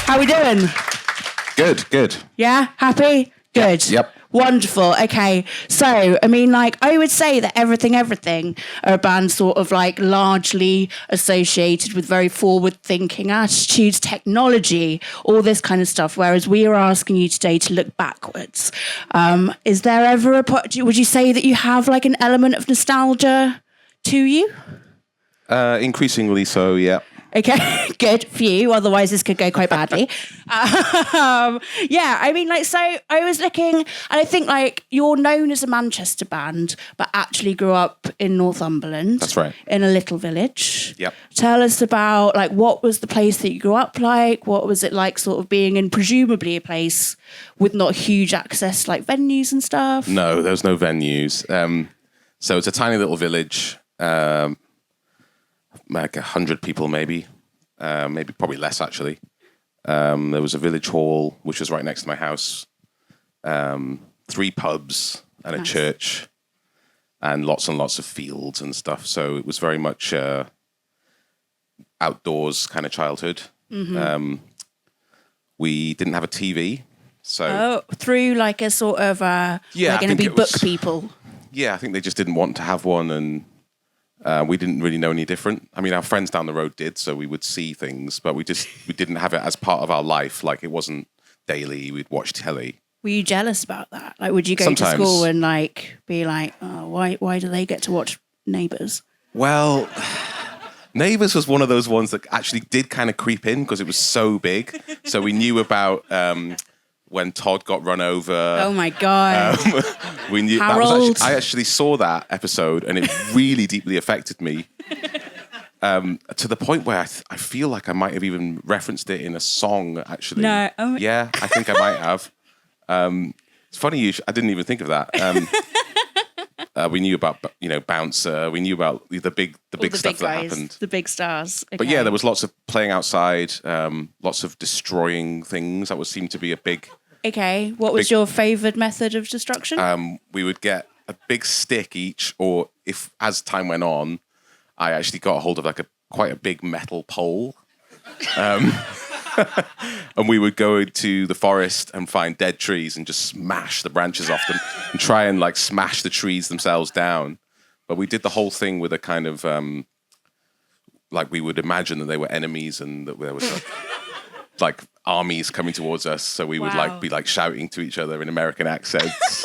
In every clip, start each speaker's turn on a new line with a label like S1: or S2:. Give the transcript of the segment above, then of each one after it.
S1: How we doing?
S2: Good.
S1: Yeah? Happy? Good.
S2: Yep.
S1: Wonderful. Okay. So, I mean, like, I would say that Everything are a band sort of like largely associated with very forward-thinking attitudes, technology, all this kind of stuff. Whereas we are asking you today to look backwards. Is there ever would you say that you have like an element of nostalgia to you?
S2: Increasingly so, yeah.
S1: Okay, good for you. Otherwise, this could go quite badly. Yeah, I mean, like, so I was looking, and I think, like, you're known as a Manchester band, but actually grew up in Northumberland.
S2: That's right.
S1: In a little village.
S2: Yep.
S1: Tell us about, like, what was the place that you grew up like? What was it like sort of being in presumably a place with not huge access, like venues and stuff?
S2: No, there was no venues. So it's a tiny little village, like 100 people maybe probably less actually. There was a village hall which was right next to my house, 3 pubs and a church, and lots of fields and stuff. So it was very much outdoors kind of childhood. Mm-hmm. We didn't have a TV, so
S1: through like a sort of like going to be book people.
S2: Yeah, I think they just didn't want to have one, and we didn't really know any different. I mean, our friends down the road did, so we would see things, but we didn't have it as part of our life. Like, it wasn't daily. We'd watch telly.
S1: Were you jealous about that? Like, would you go
S2: Sometimes.
S1: to school and like be like, oh, why do they get to watch Neighbours?
S2: Well, Neighbours was one of those ones that actually did kind of creep in because it was so big. So we knew about when Todd got run over.
S1: Oh my God.
S2: We knew
S1: Harold.
S2: I actually saw that episode, and it really deeply affected me. To the point where I feel like I might have even referenced it in a song, actually.
S1: No. Oh.
S2: Yeah, I think I might have. It's funny, I didn't even think of that. We knew about, Bouncer. We knew about the big stuff that happened.
S1: The big stars. Okay.
S2: But yeah, there was lots of playing outside, lots of destroying things. That seemed to be a big...
S1: Okay, what was your favoured method of destruction?
S2: We would get a big stick each, or if as time went on, I actually got a hold of quite a big metal pole. And we would go into the forest and find dead trees and just smash the branches off them and try and like smash the trees themselves down. But we did the whole thing with a kind of like we would imagine that they were enemies and that there was like armies coming towards us. So we would be shouting to each other in American accents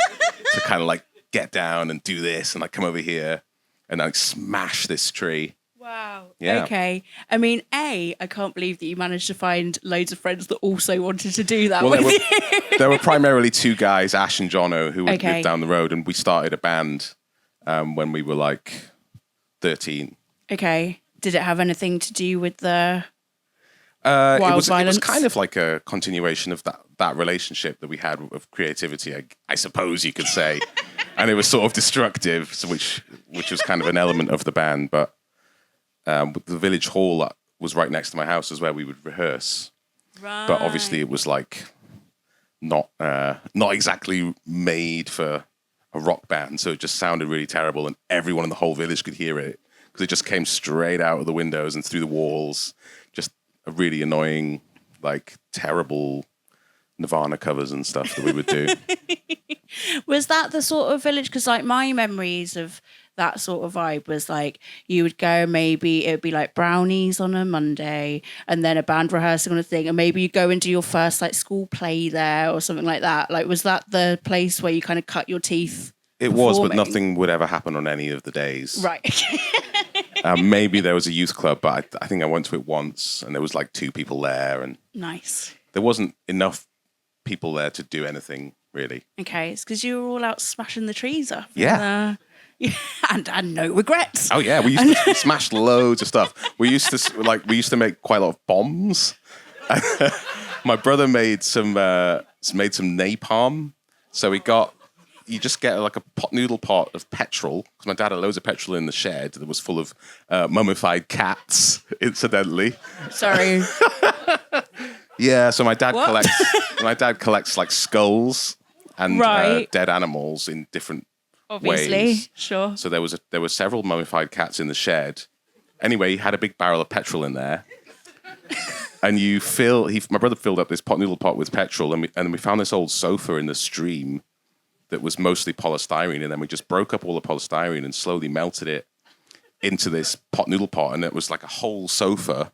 S2: to kind of like get down and do this and like come over here and like smash this tree.
S1: Wow.
S2: Yeah.
S1: Okay. I mean, I can't believe that you managed to find loads of friends that also wanted to do that.
S2: Well, there were primarily 2 guys, Ash and Jono, who would live down the road, and we started a band when we were like 13.
S1: Okay. Did it have anything to do with the wild violence?
S2: It was kind of like a continuation of that relationship that we had of creativity, I suppose you could say. And it was sort of destructive, which was kind of an element of the band, but the village hall that was right next to my house is where we would rehearse.
S1: Right.
S2: But obviously it was like not exactly made for a rock band, so it just sounded really terrible, and everyone in the whole village could hear it because it just came straight out of the windows and through the walls. Just a really annoying, like terrible Nirvana covers and stuff that we would do.
S1: Was that the sort of village? Because like my memories of that sort of vibe was like you would go, maybe it would be like brownies on a Monday and then a band rehearsal on a thing, and maybe you go and do your first like school play there or something like that. Like, was that the place where you kind of cut your teeth?
S2: It was, but nothing would ever happen on any of the days.
S1: Right.
S2: Maybe there was a youth club, but I think I went to it once and there was like 2 people there, and
S1: Nice.
S2: there wasn't enough people there to do anything really.
S1: Okay, it's because you were all out smashing the trees up.
S2: Yeah.
S1: And no regrets.
S2: Oh yeah, we used to smash loads of stuff. We used to make quite a lot of bombs. My brother made some napalm. So you just get like a noodle pot of petrol, because my dad had loads of petrol in the shed that was full of mummified cats, incidentally.
S1: Sorry.
S2: Yeah, so my dad collects like skulls and dead animals in different
S1: Obviously,
S2: ways.
S1: Sure.
S2: So there were several mummified cats in the shed. Anyway, he had a big barrel of petrol in there. and you fill. My brother filled up this noodle pot with petrol, and we found this old sofa in the stream that was mostly polystyrene, and then we just broke up all the polystyrene and slowly melted it into this noodle pot, and it was like a whole sofa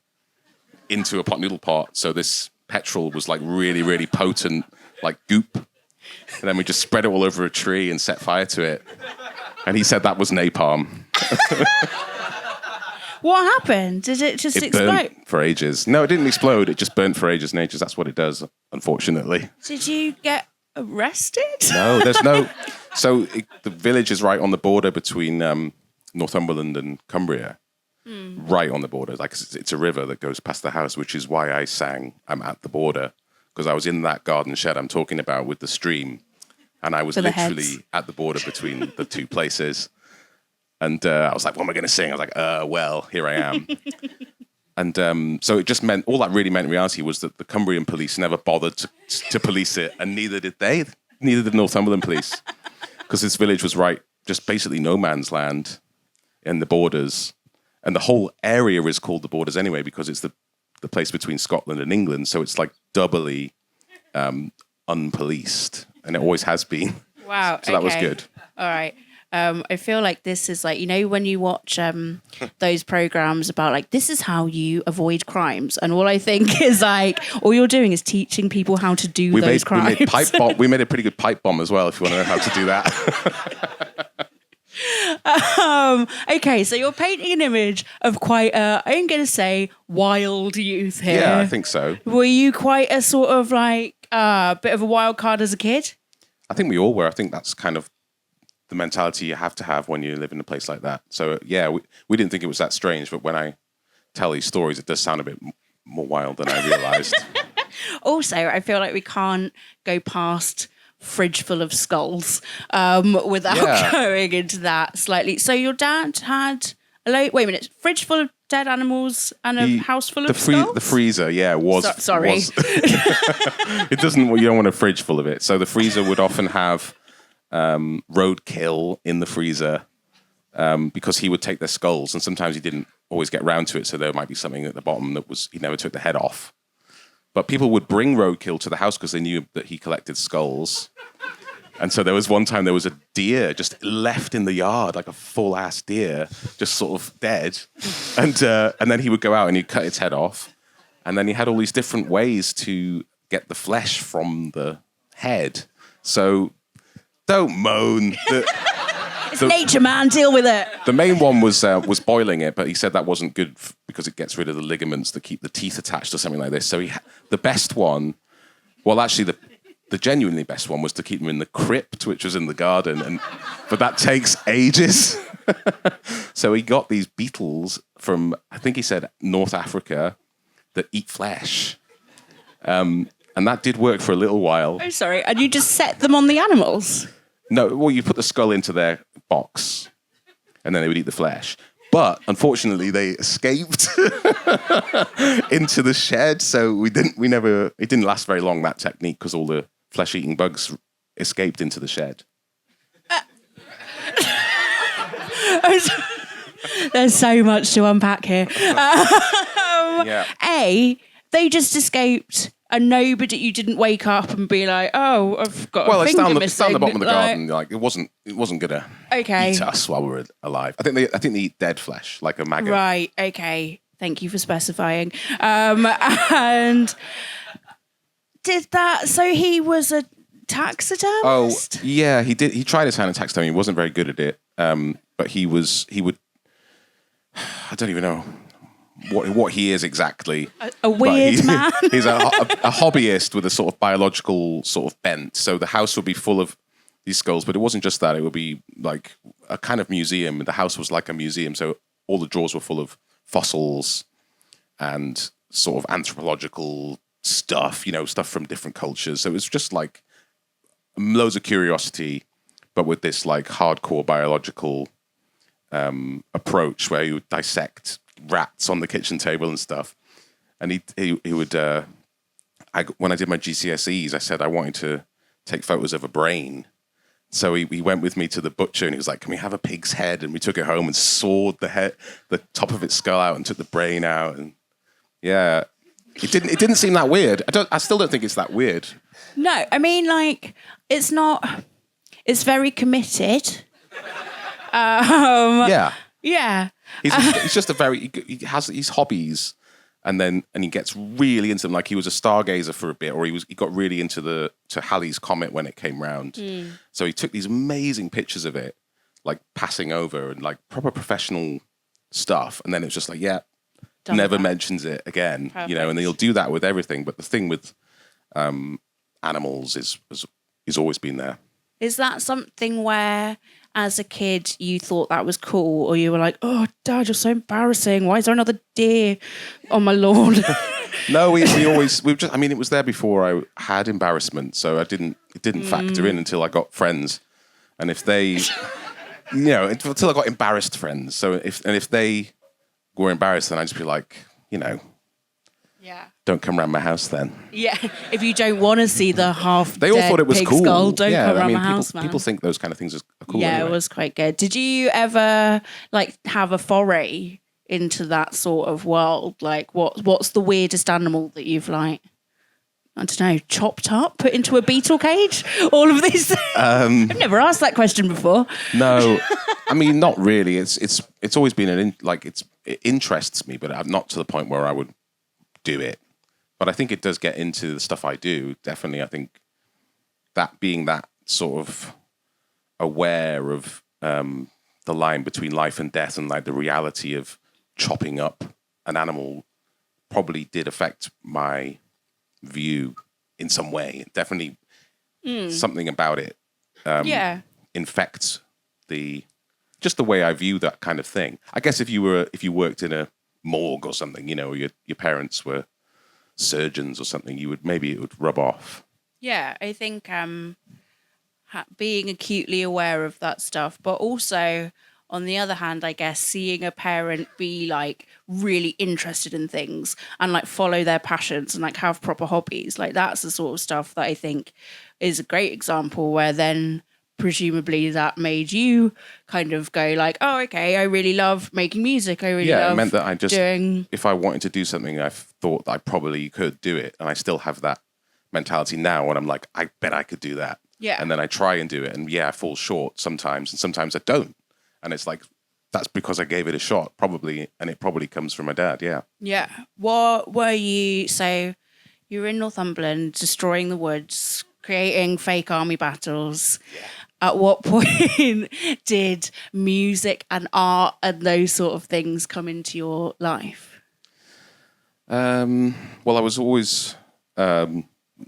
S2: into a pot noodle pot. So this petrol was like really, really potent, like goop. And then we just spread it all over a tree and set fire to it. And he said that was napalm.
S1: What happened? Did it just explode?
S2: Burnt for ages. No, it didn't explode. It just burnt for ages and ages. That's what it does, unfortunately.
S1: Did you get arrested?
S2: No, there's no... So the village is right on the border between Northumberland and Cumbria. Right on the border. Like it's a river that goes past the house, which is why I sang I'm at the border. Because I was in that garden shed I'm talking about with the stream. And I was literally at the border between the two places. And I was like, what am I going to sing? I was like, well, here I am. And so it just meant, all that really meant in reality was that the Cumbrian police never bothered to police it. And neither did they. Neither did Northumberland police. Because this village was right, just basically no man's land in the borders. And the whole area is called the borders anyway, because it's the place between Scotland and England. So it's like doubly unpoliced. And it always has been.
S1: Wow.
S2: So that was good.
S1: All right. I feel like this is like, when you watch those programs about like, this is how you avoid crimes. And all I think is like, all you're doing is teaching people how to do those crimes.
S2: We made a pretty good pipe bomb as well, if you want to know how to do that.
S1: Okay, so you're painting an image of quite I'm going to say, wild youth here.
S2: Yeah, I think so.
S1: Were you quite a sort of like bit of a wild card as a kid?
S2: I think we all were. I think that's kind of the mentality you have to have when you live in a place like that. So, yeah, we didn't think it was that strange, but when I tell these stories, it does sound a bit more wild than I realised.
S1: Also, I feel like we can't go past Fridge Full of Skulls without going into that slightly. So your dad had wait a minute, fridge full of dead animals and a house full of skulls?
S2: The freezer, was.
S1: Sorry.
S2: It doesn't, you don't want a fridge full of it. So the freezer would often have roadkill in the freezer because he would take their skulls, and sometimes he didn't always get round to it, so there might be something at the bottom that he never took the head off. But people would bring roadkill to the house because they knew that he collected skulls. And so there was one time there was a deer just left in the yard, like a full-ass deer, just sort of dead. And then he would go out and he'd cut its head off. And then he had all these different ways to get the flesh from the head. So don't moan.
S1: It's nature, man. Deal with it.
S2: The main one was boiling it, but he said that wasn't good because it gets rid of the ligaments that keep the teeth attached or something like this. So the best one, well, actually the genuinely best one was to keep them in the crypt, which was in the garden, but that takes ages. So he got these beetles from, I think he said, North Africa that eat flesh. And that did work for a little while.
S1: Oh, sorry. And you just set them on the animals?
S2: No, well, you put the skull into their box, and then they would eat the flesh. But unfortunately, they escaped into the shed, so it didn't last very long, that technique, because all the flesh-eating bugs escaped into the shed.
S1: There's so much to unpack here. They just escaped. And you didn't wake up and be like, oh, I've got a finger missing.
S2: It's down the bottom of the garden. Like it wasn't gonna eat us while we were alive. I think they eat dead flesh, like a maggot.
S1: Right. Okay. Thank you for specifying. And did that? So he was a taxidermist.
S2: Oh yeah, he did. He tried his hand at taxidermy. He wasn't very good at it. But he would. I don't even know what he is exactly.
S1: A weird man.
S2: He's a hobbyist with a sort of biological sort of bent. So the house would be full of these skulls, but it wasn't just that. It would be like a kind of museum. The house was like a museum. So all the drawers were full of fossils and sort of anthropological stuff, stuff from different cultures. So it was just like loads of curiosity, but with this like hardcore biological approach where you would dissect rats on the kitchen table and stuff. And he would when I did my GCSEs, I said I wanted to take photos of a brain. So he went with me to the butcher and he was like, can we have a pig's head? And we took it home and sawed the top of its skull out and took the brain out. And yeah, It didn't seem that weird. I still don't think it's that weird.
S1: No, I mean, like, it's not. It's very committed.
S2: Yeah.
S1: Yeah.
S2: He's just a very. He has these hobbies, and he gets really into them. Like he was a stargazer for a bit, or he got really into Halley's Comet when it came round. So he took these amazing pictures of it, like passing over and like proper professional stuff, and then it's just like, yeah, never mentions it again.
S1: Perfect.
S2: You know, and he'll do that with everything. But the thing with animals is always been there.
S1: Is that something where, as a kid, you thought that was cool, or you were like, "Oh, Dad, you're so embarrassing. Why is there another deer on my lawn?"
S2: No, we just. I mean, it was there before I had embarrassment, so it didn't factor in until I got friends, and if they, until I got embarrassed friends. So if they were embarrassed, then I'd just be like, don't come round my house then.
S1: Yeah, if you don't want to see the half
S2: they all thought it was
S1: pig
S2: cool.
S1: Skull, don't come around my house, man.
S2: People think those kind of things are cool.
S1: Yeah,
S2: anyway.
S1: It was quite good. Did you ever have a foray into that sort of world? Like, what's the weirdest animal that you've I don't know, chopped up, put into a beetle cage? All of these. I've never asked that question before.
S2: No, I mean not really. It's always been it interests me, but not to the point where I would do it. But I think it does get into the stuff I do. Definitely, I think that being that sort of aware of the line between life and death and like the reality of chopping up an animal probably did affect my view in some way. Definitely something about it infects just the way I view that kind of thing. I guess if you worked in a morgue or something, or your parents were surgeons or something, it would rub off.
S1: Yeah, I think being acutely aware of that stuff, but also on the other hand, I guess seeing a parent be really interested in things and follow their passions and have proper hobbies, that's the sort of stuff that I think is a great example where then presumably that made you kind of go oh, okay, I really love making music. I really love
S2: it meant that I just
S1: doing...
S2: if I wanted to do something, I thought I probably could do it, and I still have that mentality now. When I'm like, I bet I could do that.
S1: Yeah.
S2: And then I try and do it, and I fall short sometimes, and sometimes I don't. And it's that's because I gave it a shot, probably, and it probably comes from my dad. Yeah.
S1: Yeah. What were you? So you were in Northumberland, destroying the woods, creating fake army battles. Yeah. At what point did music and art and those sort of things come into your life?
S2: Well, I was always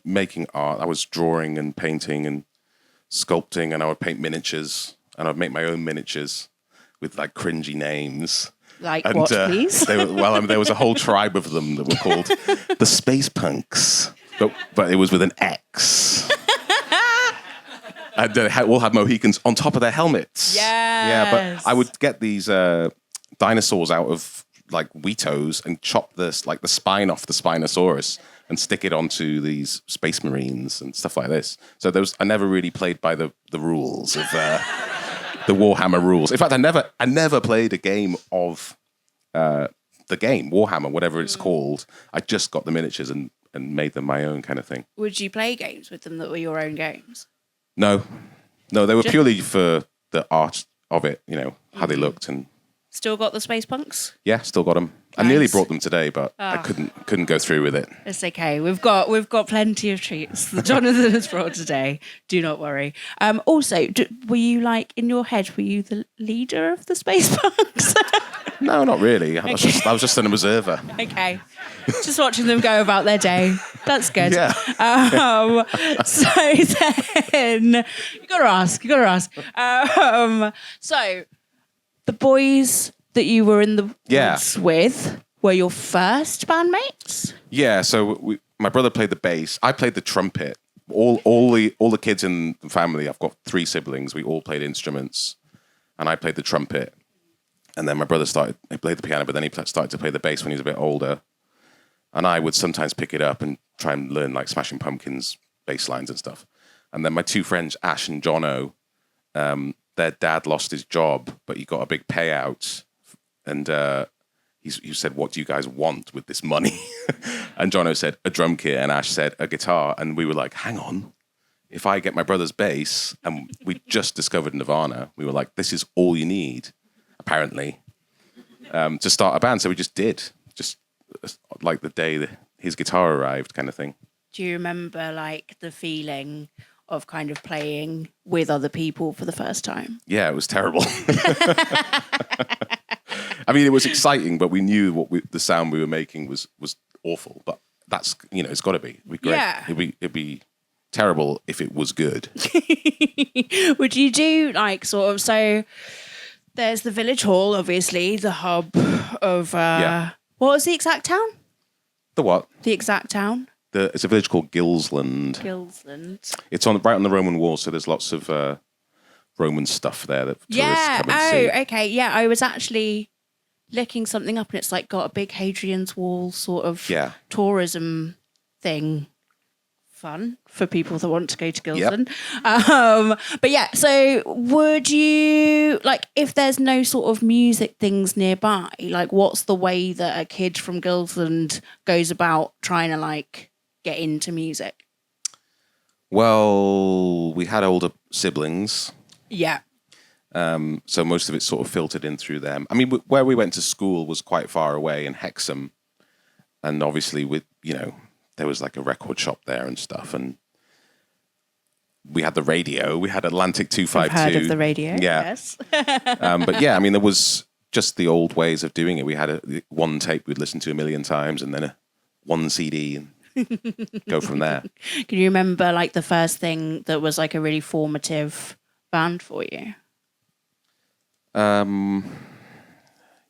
S2: making art. I was drawing and painting and sculpting, and I would paint miniatures, and I'd make my own miniatures with cringy names.
S1: What, please?
S2: There was a whole tribe of them that were called the Space Punks, but it was with an X. And they all had Mohicans on top of their helmets.
S1: Yes.
S2: Yeah, but I would get these dinosaurs out of Wheatos and chop the spine off the Spinosaurus and stick it onto these Space Marines and stuff like this. So I never really played by the rules of the Warhammer rules. In fact, I never played a game of the game Warhammer, whatever it's called. I just got the miniatures and made them my own kind of thing.
S1: Would you play games with them that were your own games?
S2: No, they were purely for the art of it, how they looked. And
S1: still got the Space Punks?
S2: Yeah, still got them. Nice. I nearly brought them today, but I couldn't go through with it.
S1: It's okay. We've got plenty of treats that Jonathan has brought today. Do not worry. Also, were you in your head? Were you the leader of the Space Punks?
S2: No, not really. I was just an observer.
S1: Okay. Just watching them go about their day. That's good.
S2: Yeah.
S1: So then, you gotta ask. So the boys that you were in the woods with were your first bandmates?
S2: Yeah. So my brother played the bass. I played the trumpet. All the kids in the family. I've got 3 siblings. We all played instruments, and I played the trumpet. And then my brother he played the piano, but then he started to play the bass when he was a bit older. And I would sometimes pick it up and try and learn Smashing Pumpkins bass lines and stuff. And then my 2 friends, Ash and Jono, their dad lost his job, but he got a big payout. And he said, "What do you guys want with this money?" And Jono said, "A drum kit," and Ash said, "A guitar." And we were like, "Hang on, if I get my brother's bass," and we just discovered Nirvana, we were like, "This is all you need, apparently, to start a band." So we just did, just like the day that his guitar arrived, kind of thing.
S1: Do you remember like the feeling of kind of playing with other people for the first time?
S2: Yeah, it was terrible. I mean, it was exciting, but we knew the sound we were making was awful. But that's, it's got to be. It'd be great.
S1: Yeah.
S2: It'd be terrible if it was good.
S1: Would you do like sort of, so there's the village hall, obviously, the hub of, what was the exact town?
S2: The what?
S1: The exact town?
S2: It's a village called Gilsland.
S1: Gilsland.
S2: It's right on the Roman wall, so there's lots of Roman stuff there that tourists come and see.
S1: Oh, okay. Yeah, I was actually looking something up, and it's like got a big Hadrian's Wall sort of tourism thing. Fun for people that want to go to Gilsland. Yep. But yeah, so would you, like, if there's no sort of music things nearby, like what's the way that a kid from Gilsland goes about trying to like get into music?
S2: Well, we had older siblings.
S1: Yeah.
S2: So most of it sort of filtered in through them. I mean, where we went to school was quite far away in Hexham. And obviously there was like a record shop there and stuff. And we had the radio. We had Atlantic 252.
S1: I've heard of the radio,
S2: yeah.
S1: Yes.
S2: But yeah, I mean, there was just the old ways of doing it. We had one tape we'd listen to a million times and then one CD and go from there.
S1: Can you remember like the first thing that was like a really formative band for you?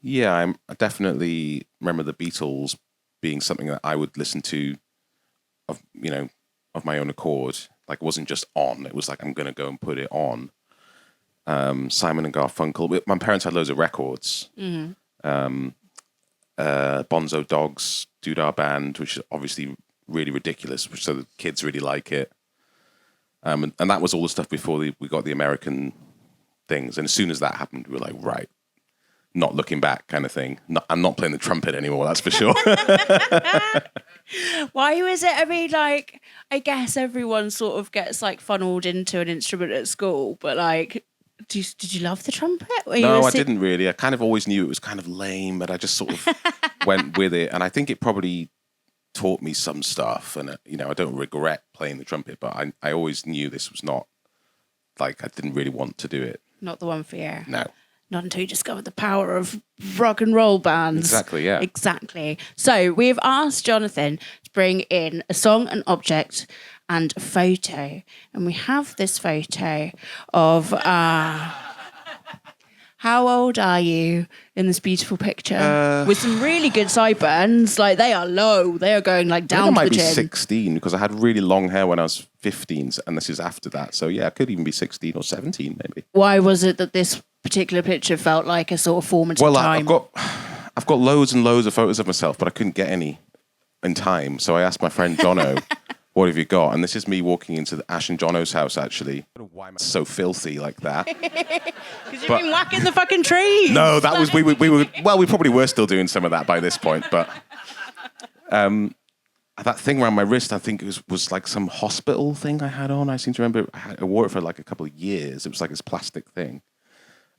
S2: Yeah, I definitely remember the Beatles being something that I would listen to of my own accord. Like it wasn't just on, it was like I'm going to go and put it on. Simon and Garfunkel. My parents had loads of records. Mm-hmm. Bonzo Dogs, Doodah Band, which is obviously really ridiculous, so the kids really like it. And that was all the stuff before we got the American things. And as soon as that happened, we were like, right, not looking back kind of thing. I'm not playing the trumpet anymore, that's for sure.
S1: Why was it? I mean, like, I guess everyone sort of gets like funneled into an instrument at school, but like, did you love the trumpet?
S2: No, I didn't really. I kind of always knew it was kind of lame, but I just sort of went with it. And I think it probably taught me some stuff. And, I don't regret playing the trumpet, but I always knew this was not, like, I didn't really want to do it.
S1: Not the one for you.
S2: No.
S1: Not until you discovered the power of rock and roll bands.
S2: Exactly, yeah.
S1: Exactly. So we've asked Jonathan to bring in a song, an object, and a photo. And we have this photo of how old are you in this beautiful picture? With some really good sideburns. Like they are low. They are going like down to the chin.
S2: I might be 16 because I had really long hair when I was 15 and this is after that. So yeah, I could even be 16 or 17 maybe.
S1: Why was it that this particular picture felt like a sort of formative time?
S2: I've got loads and loads of photos of myself, but I couldn't get any in time. So I asked my friend Jono, what have you got? And this is me walking into Ash and Jono's house, actually. I don't know why I'm so filthy like that.
S1: Because you've been whacking the fucking trees.
S2: No, that was, we probably were still doing some of that by this point, but that thing around my wrist, I think it was like some hospital thing I had on. I seem to remember I wore it for like a couple of years. It was like this plastic thing.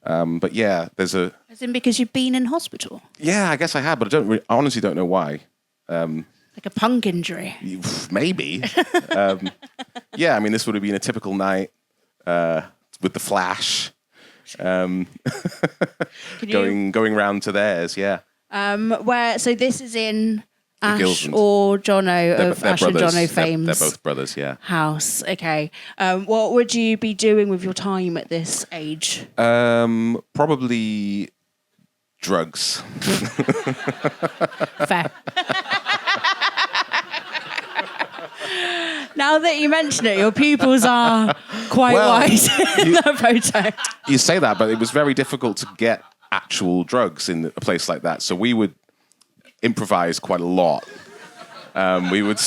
S2: But yeah, there's a...
S1: As in because you've been in hospital?
S2: Yeah, I guess I have, but I honestly don't know why.
S1: Like a punk injury?
S2: Maybe. Yeah, I mean, this would have been a typical night with the Flash. Going round to theirs, yeah.
S1: So this is in Ash
S2: Gilsland.
S1: or Jono of Ash and Jono fame.
S2: They're both brothers, yeah.
S1: House, okay. What would you be doing with your time at this age?
S2: Probably drugs.
S1: Fair. Now that you mention it, your pupils are quite wide in that photo.
S2: You say that, but it was very difficult to get actual drugs in a place like that. So we would improvise quite a lot. We would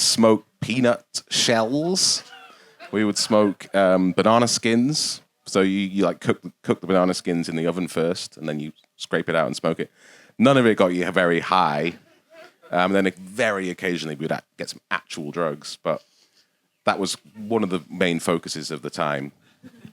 S2: smoke peanut shells. We would smoke banana skins. So you like cook the banana skins in the oven first, and then you scrape it out and smoke it. None of it got you very high. Then very occasionally we would get some actual drugs, but that was one of the main focuses of the time.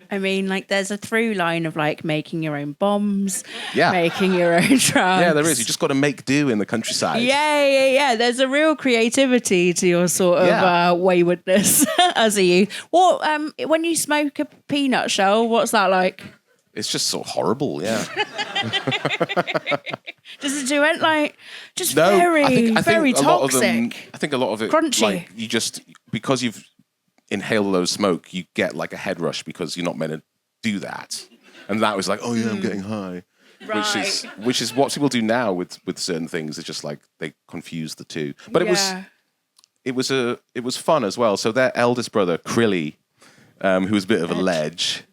S1: I mean, like, there's a through line of, like, making your own bombs,
S2: Yeah.
S1: making your own drugs.
S2: Yeah, there is. You just got to make do in the countryside.
S1: Yeah. There's a real creativity to your sort of waywardness as a youth. What, when you smoke a peanut shell, what's that like?
S2: It's just so horrible, yeah.
S1: Does it do it like just
S2: No,
S1: very,
S2: I think
S1: very
S2: a lot of
S1: toxic?
S2: them, I think a lot of it,
S1: Crunchy.
S2: like, you just, because you've inhaled a load of smoke, you get like a head rush because you're not meant to do that. And that was like, oh yeah, I'm getting high.
S1: Right.
S2: Which is what people do now with certain things. It's just like they confuse the two. But it was fun as well. So their eldest brother, Crilly, who was a bit of a ledge,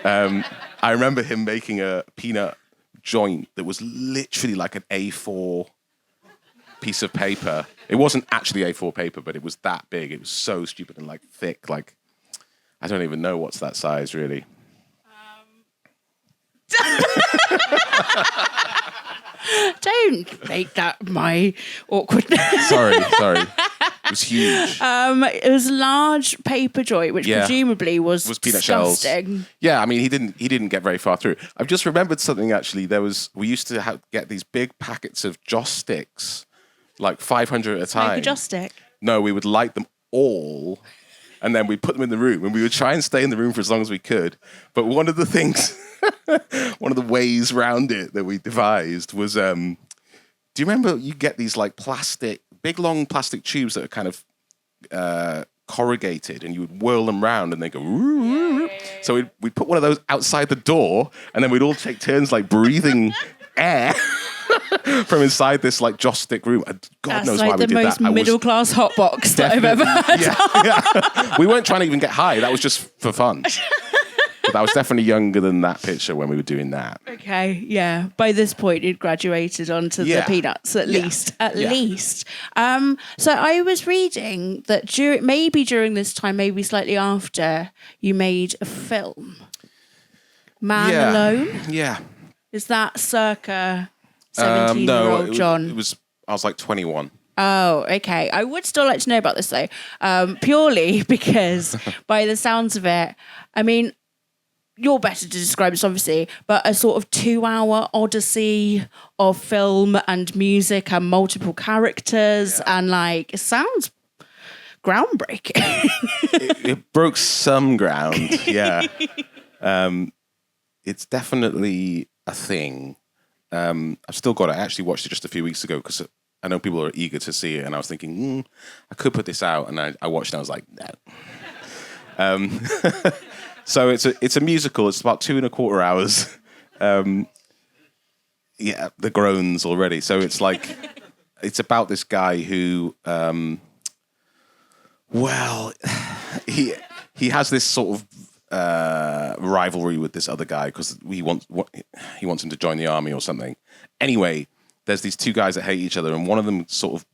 S2: I remember him making a peanut joint that was literally like an A4 piece of paper. It wasn't actually A4 paper, but it was that big. It was so stupid and like thick. Like, I don't even know what's that size really.
S1: Don't make that my awkwardness.
S2: Sorry. It was huge.
S1: It was a large paper joint, which presumably was
S2: peanut
S1: disgusting.
S2: shells. Yeah, I mean, he didn't get very far through. I've just remembered something actually. We used to get these big packets of Joss sticks, like 500 at a time.
S1: Like a Joss stick?
S2: No, we would light them all, and then we'd put them in the room, and we would try and stay in the room for as long as we could. But one of the things, one of the ways around it that we devised was, do you remember you get these like big long plastic tubes that are kind of corrugated, and you would whirl them round and they go woo. So we'd put one of those outside the door, and then we'd all take turns like breathing air from inside this like joss stick room. God knows why we did that.
S1: That's like the most middle class hot box that I've ever had.
S2: Yeah. We weren't trying to even get high. That was just for fun. But I was definitely younger than that picture when we were doing that.
S1: Okay, yeah. By this point, you'd graduated onto the peanuts, at least. So I was reading that during this time, maybe slightly after, you made a film. Man Alone?
S2: Yeah.
S1: Is that circa 17-year-old John?
S2: I was like 21.
S1: Oh, okay. I would still like to know about this, though, purely because by the sounds of it, I mean, you're better to describe this, obviously, but a sort of 2-hour odyssey of film and music and multiple characters, and like, it sounds groundbreaking.
S2: it broke some ground, yeah. It's definitely a thing. I've still got it. I actually watched it just a few weeks ago because I know people are eager to see it, and I was thinking, I could put this out, and I watched it and I was like, no. So it's a musical. It's about 2.25 hours. The groans already. So it's like, it's about this guy who, he has this sort of rivalry with this other guy because he wants him to join the army or something. Anyway, there's these two guys that hate each other, and one of them sort of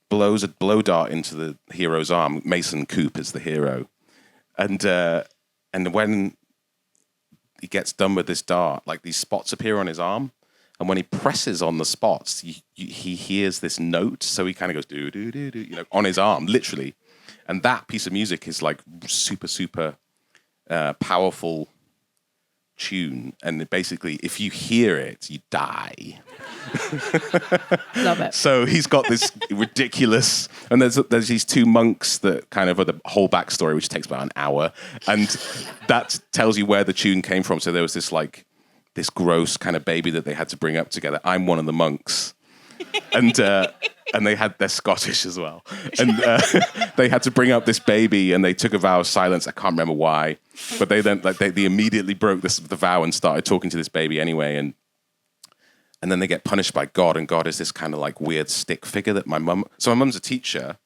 S2: blows a blow dart into the hero's arm. Mason Coop is the hero, and when he gets done with this dart, like these spots appear on his arm, and when he presses on the spots, he hears this note. So he kind of goes do do do do, on his arm, literally. And that piece of music is like super, super powerful tune. And basically, if you hear it, you die.
S1: Love it.
S2: So he's got this ridiculous, and there's these two monks that kind of are the whole backstory, which takes about an hour, and that tells you where the tune came from. So there was this gross kind of baby that they had to bring up together. I'm one of the monks, and they're Scottish as well, and they had to bring up this baby, and they took a vow of silence. I can't remember why, but they then they immediately broke the vow and started talking to this baby anyway, and then they get punished by God, and God is this kind of like weird stick figure that my mum's a teacher,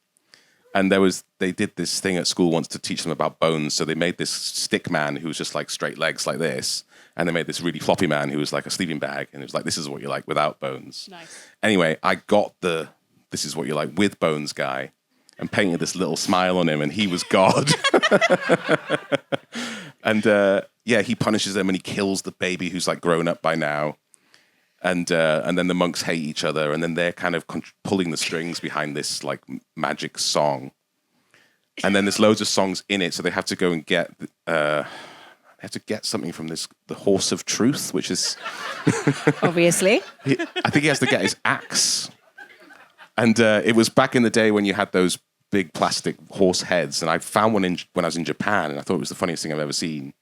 S2: and they did this thing at school once to teach them about bones, so they made this stick man who was just like straight legs like this, and they made this really floppy man who was like a sleeping bag, and it was like, this is what you're like without bones.
S1: Nice.
S2: Anyway, I got this is what you're like with bones guy, and painted this little smile on him, and he was God. And he punishes them, and he kills the baby who's like grown up by now. and then the monks hate each other, and then they're kind of pulling the strings behind this like magic song, and then there's loads of songs in it, so they have to go and get something from the horse of truth, which is
S1: Obviously.
S2: I think he has to get his axe, and it was back in the day when you had those big plastic horse heads, and I found one when I was in Japan, and I thought it was the funniest thing I've ever seen.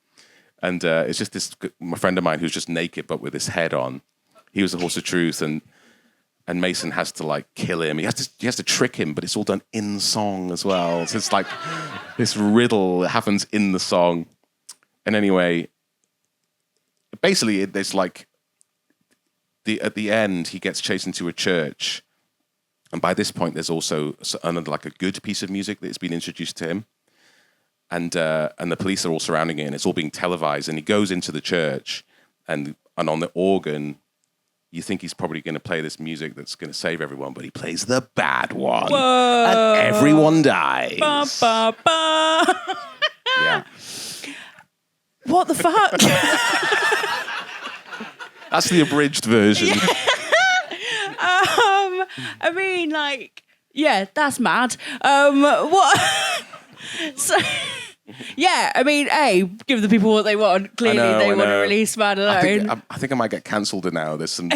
S2: And it's just my friend of mine who's just naked but with his head on. He was the horse of truth, and Mason has to like kill him. He has to trick him, but it's all done in song as well. So it's like this riddle that happens in the song. And anyway, basically, there's like at the end he gets chased into a church. And by this point, there's also another like a good piece of music that's been introduced to him, and the police are all surrounding it, and it's all being televised. And he goes into the church, and on the organ, you think he's probably going to play this music that's going to save everyone, but he plays the bad one,
S1: Whoa.
S2: and everyone dies.
S1: Ba, ba, ba.
S2: Yeah,
S1: What the fuck?
S2: that's the abridged version.
S1: I mean, like, yeah, that's mad. What? So, yeah, I mean, give the people what they want. Clearly, they want to release Man Alone.
S2: I think I might get cancelled now. There's some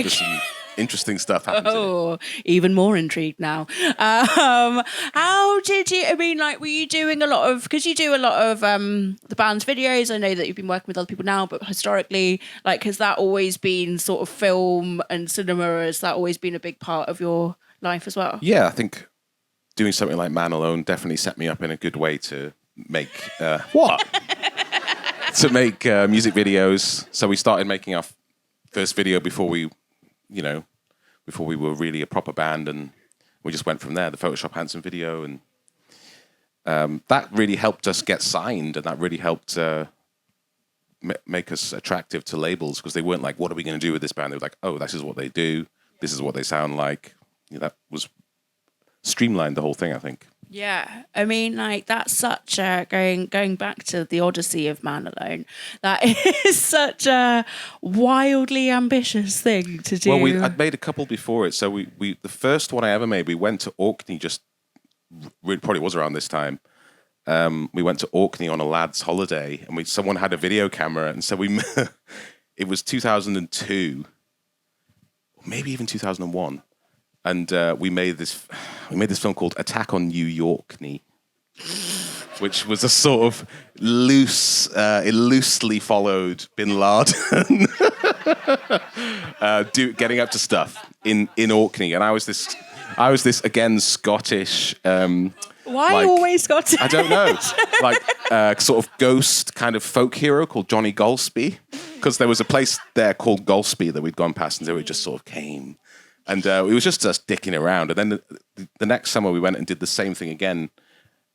S2: interesting stuff happening.
S1: Oh, even more intrigued now. How did you? I mean, like, were you doing a lot of? Because you do a lot of the band's videos. I know that you've been working with other people now, but historically, like, has that always been sort of film and cinema? Has that always been a big part of your life as well?
S2: Yeah, I think doing something like Man Alone definitely set me up in a good way to make to make music videos. So we started making our first video before we were really a proper band, and we just went from there. The Photoshop Handsome video, and that really helped us get signed, and that really helped make us attractive to labels, because they weren't like, "What are we going to do with this band?" They were like, "Oh, this is what they do. This is what they sound like." That was streamlined the whole thing, I think.
S1: Yeah, I mean, like, that's such a going back to the odyssey of Man Alone. That is such a wildly ambitious thing to do.
S2: Well, I'd made a couple before it. So we the first one I ever made, we went to Orkney. It probably was around this time. We went to Orkney on a lad's holiday, and someone had a video camera, and so it was 2002, or maybe even 2001. And we made this film called Attack on New Yorkney, which was a sort of it loosely followed Bin Laden getting up to stuff in Orkney, and I was this again Scottish.
S1: Why always Scottish?
S2: I don't know, like sort of ghost kind of folk hero called Johnny Golspie, because there was a place there called Golspie that we'd gone past, and so it just sort of came. And it was just us dicking around. And then the next summer we went and did the same thing again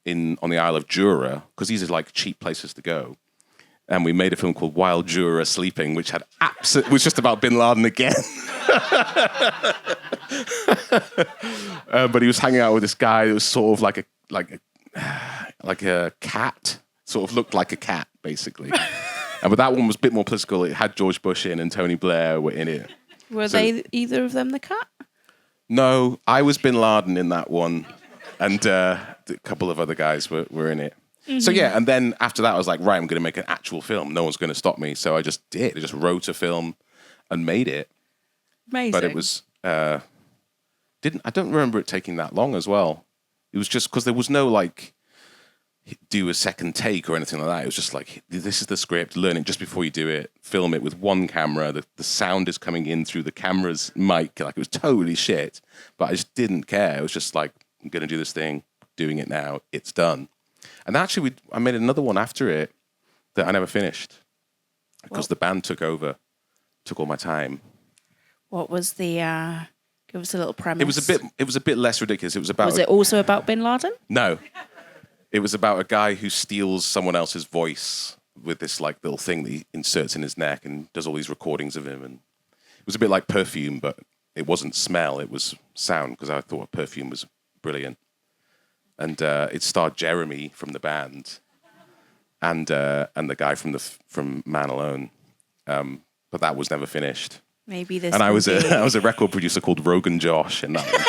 S2: on the Isle of Jura, because these are like cheap places to go. And we made a film called While Jura Sleeping, which was just about Bin Laden again. But he was hanging out with this guy who was sort of like a cat, sort of looked like a cat, basically. But that one was a bit more political. It had George Bush in and Tony Blair were in it.
S1: Were they either of them the cat?
S2: No, I was Bin Laden in that one, and a couple of other guys were in it. Mm-hmm. So yeah, and then after that, I was like, right, I'm going to make an actual film. No one's going to stop me. So I just did. I just wrote a film and made it.
S1: Amazing.
S2: But it was I don't remember it taking that long as well. It was just because there was no like do a second take or anything like that. It was just like, this is the script, learn it just before you do it, film it with one camera, the sound is coming in through the camera's mic, like it was totally shit, but I just didn't care. It was just like, I'm going to do this thing, doing it now, it's done. And actually, I made another one after it that I never finished, because the band took over, took all my time.
S1: What was the, give us a little premise.
S2: It was a bit less ridiculous.
S1: Was it also about Bin Laden?
S2: No. It was about a guy who steals someone else's voice with this like little thing that he inserts in his neck and does all these recordings of him. And it was a bit like Perfume, but it wasn't smell, it was sound, because I thought Perfume was brilliant. And it starred Jeremy from the band and the guy from Man Alone. But that was never finished.
S1: Maybe this.
S2: And I
S1: will
S2: was
S1: be...
S2: I was a record producer called Rogan Josh in that one.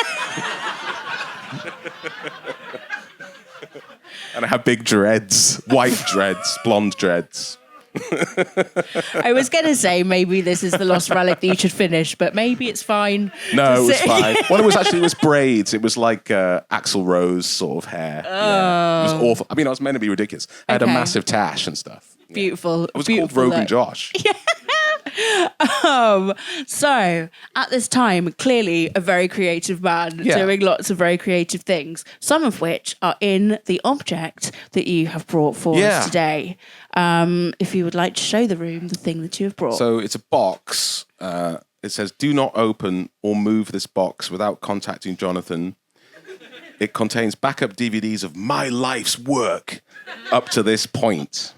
S2: And I had big dreads, white dreads, blonde dreads.
S1: I was going to say maybe this is the lost relic that you should finish, but maybe it's fine.
S2: No, it was fine. Well, it was braids. It was like Axl Rose sort of hair. Yeah. It was awful. I mean, I was meant to be ridiculous. I had a massive tash and stuff.
S1: Beautiful.
S2: I was called Rogan Josh.
S1: So at this time, clearly a very creative man doing lots of very creative things, some of which are in the object that you have brought for us today. If you would like to show the room the thing that you have brought.
S2: So it's a box. It says, "Do not open or move this box without contacting Jonathan. It contains backup DVDs of my life's work up to this point.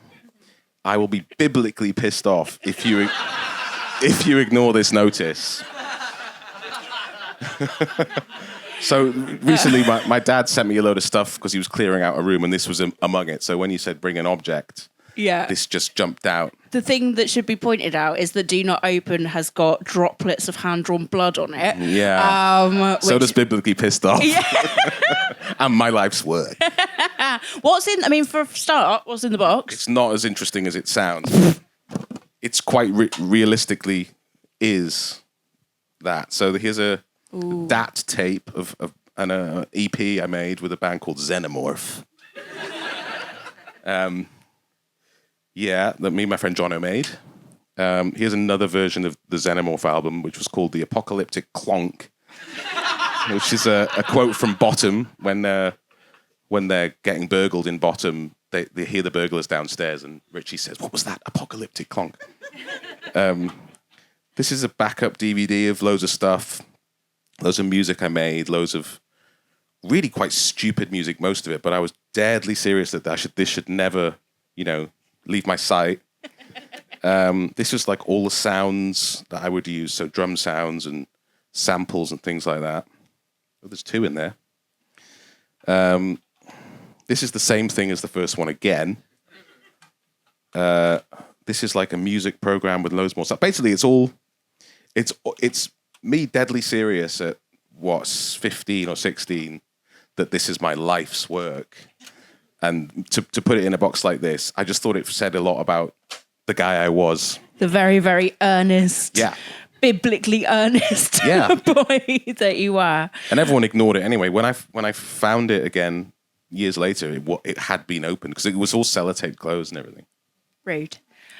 S2: I will be biblically pissed off if you ignore this notice." So recently, my dad sent me a load of stuff because he was clearing out a room, and this was among it. So when you said bring an object, this just jumped out.
S1: The thing that should be pointed out is that Do Not Open has got droplets of hand-drawn blood on it.
S2: Yeah. So does biblically pissed off.
S1: Yeah.
S2: And my life's work.
S1: For a start, what's in the box?
S2: It's not as interesting as it sounds. It's quite realistically is that. So here's a DAT tape of an EP I made with a band called Xenomorph. That me and my friend Jono made. Here's another version of the Xenomorph album, which was called The Apocalyptic Clonk, which is a quote from Bottom when they're getting burgled in Bottom. They hear the burglars downstairs, and Richie says, "What was that? Apocalyptic clonk." This is a backup DVD of loads of stuff, loads of music I made, loads of really quite stupid music, most of it. But I was deadly serious that this should never, leave my sight. This was like all the sounds that I would use, so drum sounds and samples and things like that. Oh, there's two in there. This is the same thing as the first one again. This is like a music program with loads more stuff. Basically, it's me deadly serious at 15 or 16 that this is my life's work. And to put it in a box like this, I just thought it said a lot about the guy I was.
S1: The very, very earnest, biblically earnest boy that you are.
S2: And everyone ignored it anyway. When I found it again years later, it had been opened because it was all sellotape closed and everything.
S1: Rude.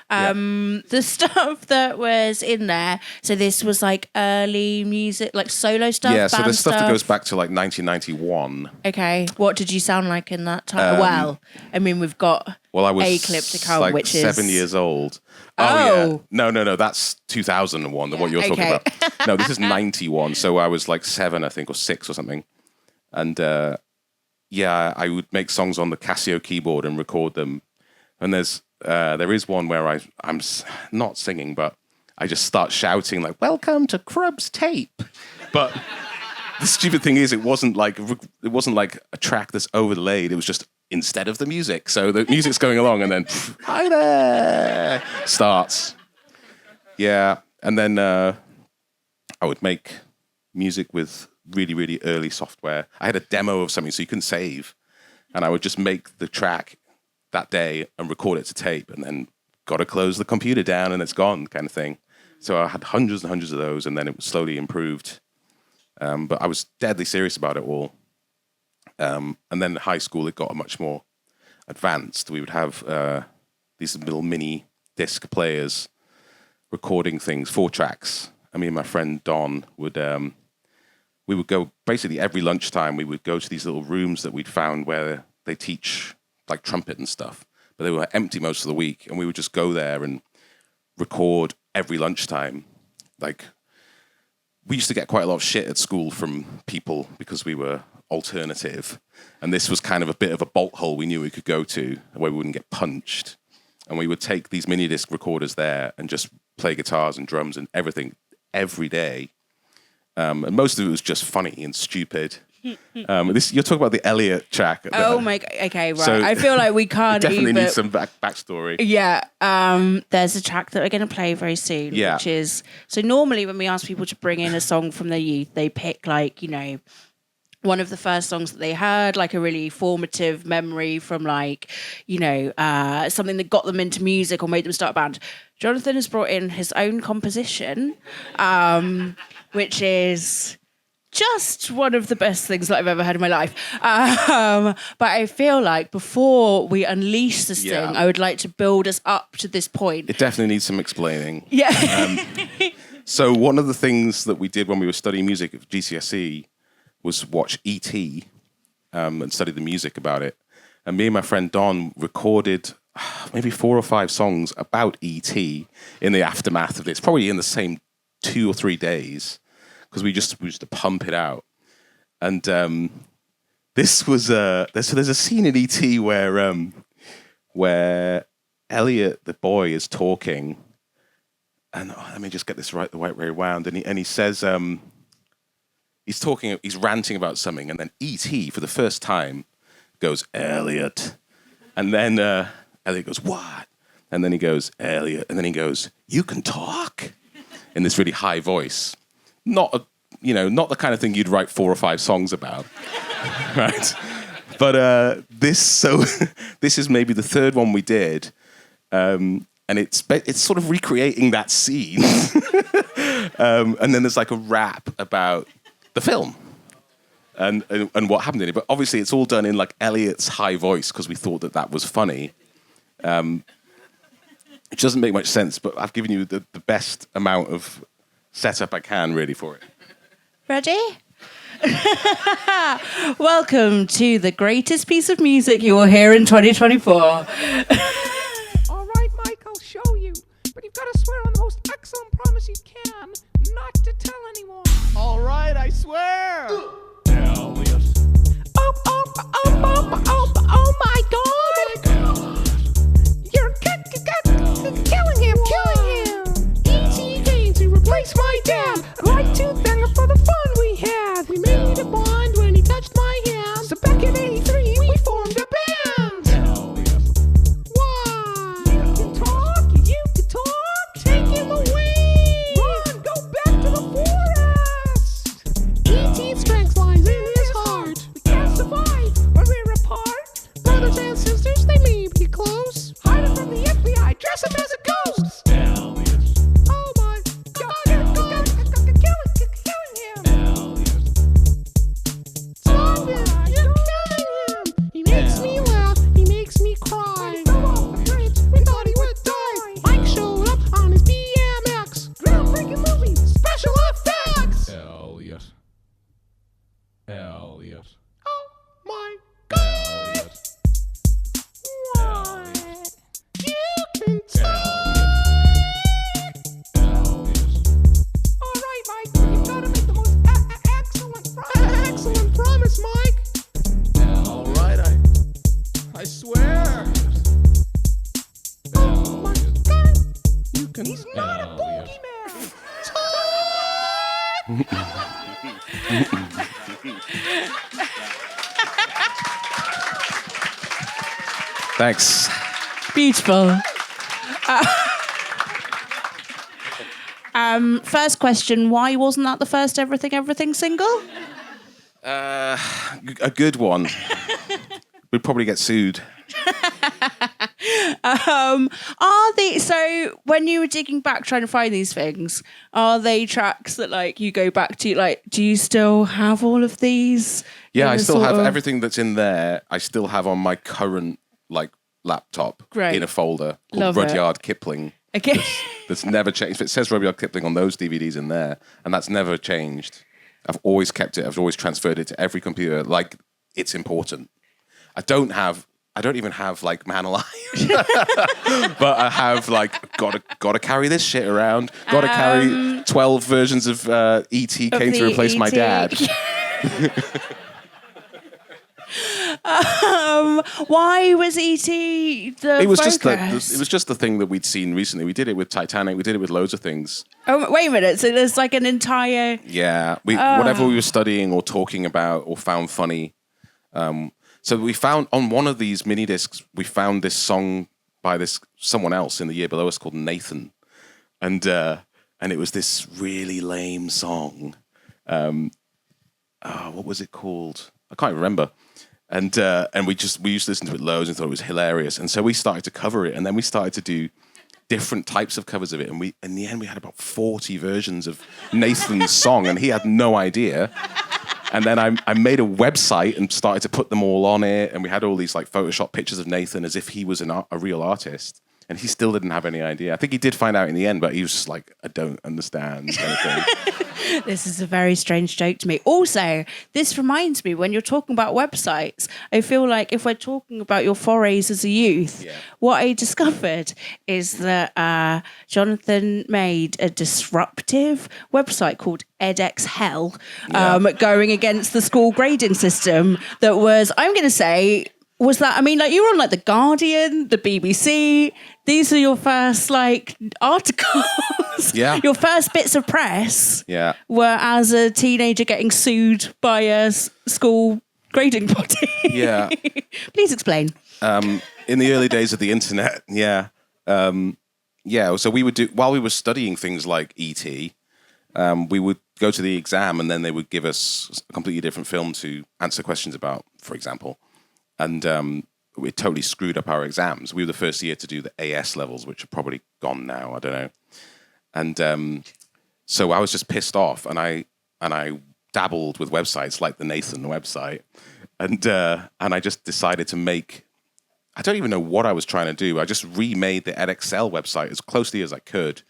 S1: The stuff that was in there, so this was like early music, like solo stuff.
S2: Yeah, so there's stuff that goes
S1: back
S2: back to like 1991.
S1: Okay, what did you sound like in that time? We've got
S2: I was
S1: a clip to come,
S2: like
S1: which
S2: 7
S1: is
S2: years old.
S1: Oh.
S2: Yeah. No, that's 2001. What you're talking about? No, this is 91. So I was like 7, I think, or 6 or something. And I would make songs on the Casio keyboard and record them. And there is one where I'm not singing, but I just start shouting like, "Welcome to Crub's Tape." But the stupid thing is, it wasn't like a track that's overlaid. It was just instead of the music. So the music's going along, and then "Hi there" starts. Yeah, and then I would make music with really, really early software. I had a demo of something, so you couldn't save, and I would just make the track that day and record it to tape, and then got to close the computer down and it's gone, kind of thing. So I had hundreds and hundreds of those, and then it was slowly improved. But I was deadly serious about it all. And then in high school, it got much more advanced. We would have these little mini disc players recording things, 4 tracks. I mean, my friend Don would, we would go basically every lunchtime. We would go to these little rooms that we'd found where they teach like trumpet and stuff, but they were empty most of the week, and we would just go there and record every lunchtime. Like, we used to get quite a lot of shit at school from people because we were alternative, and this was kind of a bit of a bolt hole we knew we could go to where we wouldn't get punched. And we would take these mini disc recorders there and just play guitars and drums and everything every day. And most of it was just funny and stupid. This you're talking about the Elliot track.
S1: Oh my. Okay, right.
S2: So-
S1: I feel like we can't
S2: Definitely
S1: even.
S2: need some backstory.
S1: Yeah. There's a track that we're going to play very soon,
S2: Yeah.
S1: which is so normally when we ask people to bring in a song from their youth, they pick like one of the first songs that they heard, like a really formative memory from like, something that got them into music or made them start a band. Jonathan has brought in his own composition, which is just one of the best things that I've ever heard in my life. But I feel like before we unleash this thing, I would like to build us up to this point.
S2: It definitely needs some explaining.
S1: Yeah.
S2: So one of the things that we did when we were studying music at GCSE was watch E.T. And study the music about it. And me and my friend Don recorded maybe 4 or 5 songs about E.T. in the aftermath of this, probably in the same 2 or 3 days, because we used to pump it out. And this was there's a scene in E.T. where Elliot, the boy, is talking, and let me just get this right the right way around, and he says. He's ranting about something, and then E.T. for the first time goes, Elliot. And then Elliot goes, what? And then he goes, Elliot. And then he goes, you can talk? In this really high voice. Not the kind of thing you'd write 4 or 5 songs about. Right? But this is maybe the third one we did. And it's sort of recreating that scene. And then there's like a rap about the film and what happened in it. But obviously it's all done in like Elliot's high voice because we thought that was funny. It doesn't make much sense, but I've given you the best amount of setup I can really for it.
S1: Ready? Welcome to the greatest piece of music you will hear in 2024.
S3: All right, Mike, I'll show you. But you've got to swear on the most excellent promise you can not to tell anyone.
S4: All right, I swear.
S3: Oh my God. You're killing him. E.T. came to replace my dad. I'd like to thank him for the fun we had. We made a bond when he touched my hand. So back in 83, we formed a band. Why? You can talk. Take him away. Run, go back to the forest. E.T.'s strength lies in his heart. We can't survive when we're apart. Brothers and sisters, they may be close. Hide him from the FBI, dress him as a ghost. Oh my God, killing him. Stop it, you're killing him. He makes me laugh, he makes me cry. Fell off the bridge, we thought he would die. Mike showed up on his BMX. Groundbreaking movie, special effects.
S4: Elliot.
S3: Oh my God. What? You can talk. All right, Mike, you've got to make the most excellent promise, Mike.
S4: All right, I swear.
S3: Oh my God.
S4: You can.
S3: He's not a boogeyman.
S2: Thanks.
S1: Beautiful. First question, why wasn't that the first Everything single?
S2: A good one. We'd probably get sued.
S1: So when you were digging back trying to find these things, are they tracks that like you go back to, like, do you still have all of these?
S2: Yeah, I still have
S1: of
S2: everything that's in there. I still have on my current laptop
S1: Great.
S2: in a folder called
S1: Love it.
S2: Rudyard Kipling.
S1: Okay.
S2: That's never changed. It says Rudyard Kipling on those DVDs in there, and that's never changed. I've always kept it. I've always transferred it to every computer. Like, it's important. I don't even have like Man Alive, but I have like gotta carry this shit around. Gotta carry 12 versions of E.T. came to replace my dad.
S1: Why was E.T. the
S2: It was
S1: focus?
S2: it was just the thing that we'd seen recently. We did it with Titanic. We did it with loads of things.
S1: Oh, wait a minute. So there's like an entire...
S2: Yeah, whatever we were studying or talking about or found funny. So we found on one of these mini discs, we found this song by someone else in the year below us called Nathan, and it was this really lame song. What was it called? I can't remember. And we used to listen to it loads and thought it was hilarious. And so we started to cover it, and then we started to do different types of covers of it. And in the end, we had about 40 versions of Nathan's song, and he had no idea. And then I made a website and started to put them all on it, and we had all these like Photoshop pictures of Nathan as if he was a real artist. And he still didn't have any idea. I think he did find out in the end, but he was just like, I don't understand anything.
S1: This is a very strange joke to me. Also, this reminds me, when you're talking about websites, I feel like if we're talking about your forays as a youth, what I discovered is that Jonathan made a disruptive website called Edexcel, going against the school grading system that was, I'm going to say, was that, I mean, like you were on like The Guardian, the BBC. These are your first like articles.
S2: Yeah.
S1: Your first bits of press.
S2: Yeah.
S1: Were as a teenager getting sued by a school grading body.
S2: Yeah.
S1: Please explain.
S2: In the early days of the internet, so we would do, while we were studying things like E.T., we would go to the exam and then they would give us a completely different film to answer questions about, for example. And it totally screwed up our exams. We were the first year to do the AS levels, which are probably gone now. I don't know. And so I was just pissed off, and I dabbled with websites like the Nathan website, and I just decided to make. I don't even know what I was trying to do. I just remade the Edexcel website as closely as I could,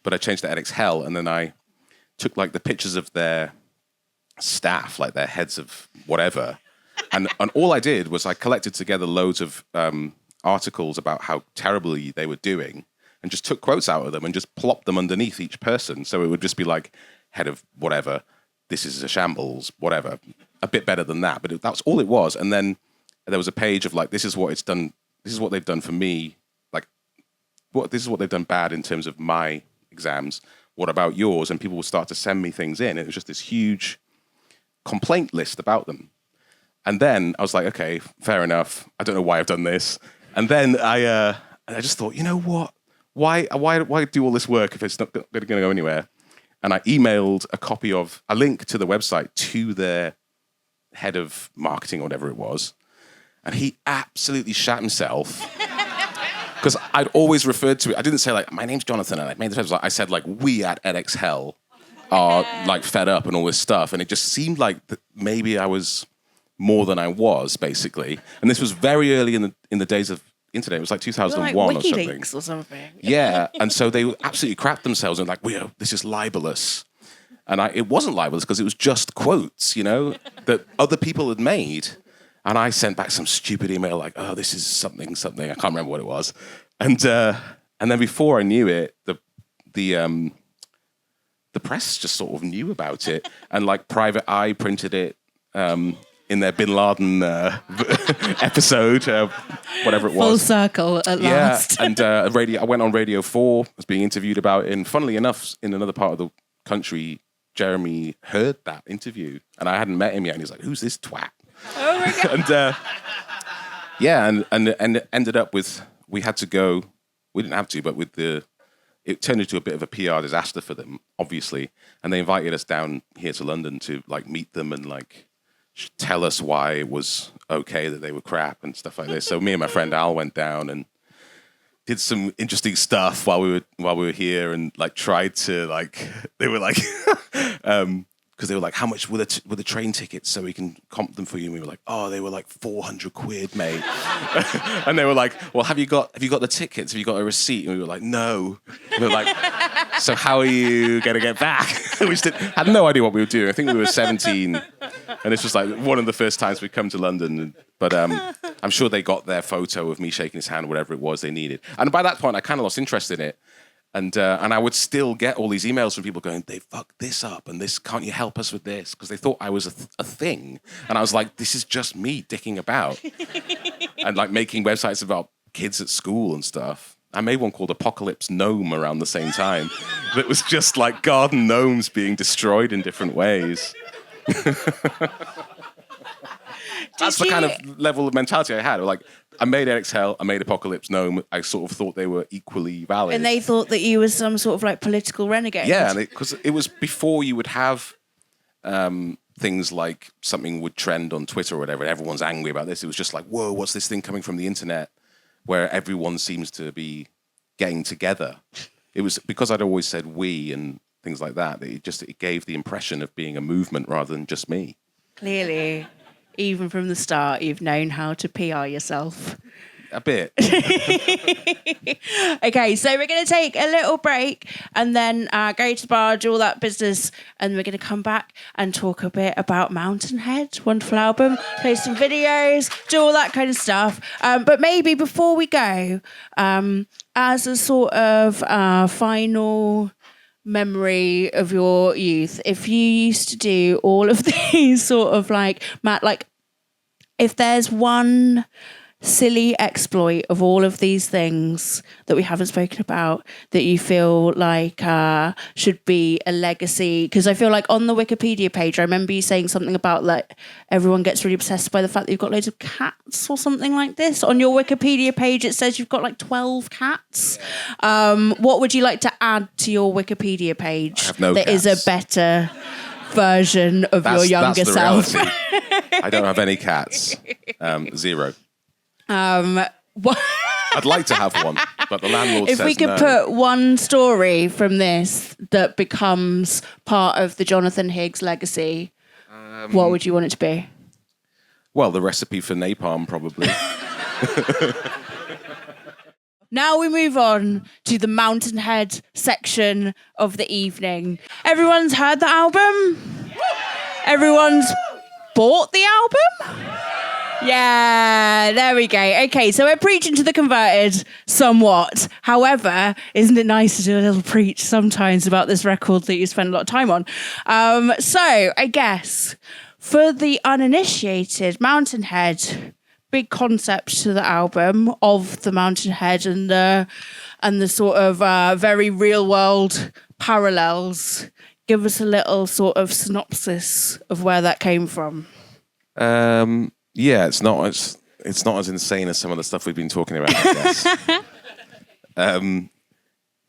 S2: but I changed to Edexcel, and then I took like the pictures of their staff, like their heads of whatever. And all I did was I collected together loads of articles about how terribly they were doing and just took quotes out of them and just plopped them underneath each person. So it would just be like, head of whatever, this is a shambles, whatever. A bit better than that, but that's all it was. And then there was a page of like, this is what it's done. This is what they've done for me. Like, this is what they've done bad in terms of my exams. What about yours? And people would start to send me things in. It was just this huge complaint list about them. And then I was like, okay, fair enough. I don't know why I've done this. And then I just thought, you know what? Why do all this work if it's not going to go anywhere? And I emailed a link to the website to their head of marketing or whatever it was. And he absolutely shat himself. Because I'd always referred to it. I didn't say like, my name's Jonathan and I made this website. I said like, we at Edexcel are like fed up and all this stuff. And it just seemed like maybe I was more than I was, basically. And this was very early in the days of internet. It was like 2001
S1: like
S2: or something.
S1: WikiLeaks or something.
S2: Yeah, and so they absolutely crapped themselves and like, this is libelous. And it wasn't libelous because it was just quotes, that other people had made. And I sent back some stupid email like, oh, this is something. I can't remember what it was. And then before I knew it, the press just sort of knew about it. And like Private Eye printed it in their Bin Laden episode, whatever it was.
S1: Full circle at last.
S2: Yeah, and I went on Radio 4, was being interviewed about it, and funnily enough, in another part of the country, Jeremy heard that interview, and I hadn't met him yet, and he's like, who's this twat?
S1: Oh my God.
S2: and it ended up with, we had to go, we didn't have to, but it turned into a bit of a PR disaster for them, obviously, and they invited us down here to London to like meet them and like tell us why it was okay that they were crap and stuff like this. So me and my friend Al went down and did some interesting stuff while we were here and like tried to like, they were like, because they were like, how much were the train tickets so we can comp them for you? And we were like, oh, they were like 400 quid, mate. And they were like, well, have you got the tickets? Have you got a receipt? And we were like, no. And we were like, so how are you going to get back? We just had no idea what we were doing. I think we were 17. And this was like one of the first times we'd come to London. But I'm sure they got their photo of me shaking his hand, whatever it was they needed. And by that point, I kind of lost interest in it. And I would still get all these emails from people going, they fucked this up and this, can't you help us with this? Because they thought I was a thing. And I was like, this is just me dicking about. and like making websites about kids at school and stuff. I made one called Apocalypse Gnome around the same time. That was just like garden gnomes being destroyed in different ways. That's the kind of level of mentality I had. Like, I made Edexcel, I made Apocalypse Gnome. I sort of thought they were equally valid.
S1: And they thought that you were some sort of like political renegade.
S2: Yeah, because it was before you would have things like something would trend on Twitter or whatever, and everyone's angry about this. It was just like, whoa, what's this thing coming from the internet where everyone seems to be getting together? It was because I'd always said we and things like that. It gave the impression of being a movement rather than just me.
S1: Clearly, even from the start, you've known how to PR yourself.
S2: A bit.
S1: Okay, so we're going to take a little break and then go to the bar, do all that business, and we're going to come back and talk a bit about Mountainhead, wonderful album, play some videos, do all that kind of stuff. But maybe before we go, as a sort of final memory of your youth, if you used to do all of these sort of like, Matt, like if there's one silly exploit of all of these things that we haven't spoken about that you feel like should be a legacy, because I feel like on the Wikipedia page I remember you saying something about like everyone gets really obsessed by the fact that you've got loads of cats or something like this. On your Wikipedia page it says you've got like 12 cats. What would you like to add to your Wikipedia page
S2: I have no
S1: that
S2: cats.
S1: is a better version of your younger
S2: that's the
S1: self?
S2: reality. I don't have any cats. Zero.
S1: What?
S2: I'd like to have one, but the landlord
S1: If
S2: says
S1: we could
S2: no.
S1: put one story from this that becomes part of the Jonathan Higgs legacy, what would you want it to be?
S2: Well, the recipe for napalm, probably.
S1: Now we move on to the Mountainhead section of the evening. Everyone's heard the album? Everyone's bought the album? Yeah, there we go. Okay, so we're preaching to the converted somewhat. However, isn't it nice to do a little preach sometimes about this record that you spend a lot of time on? So I guess for the uninitiated, Mountainhead, big concept to the album of the Mountainhead and the sort of very real world parallels. Give us a little sort of synopsis of where that came from.
S2: Yeah, it's not as insane as some of the stuff we've been talking about, I guess.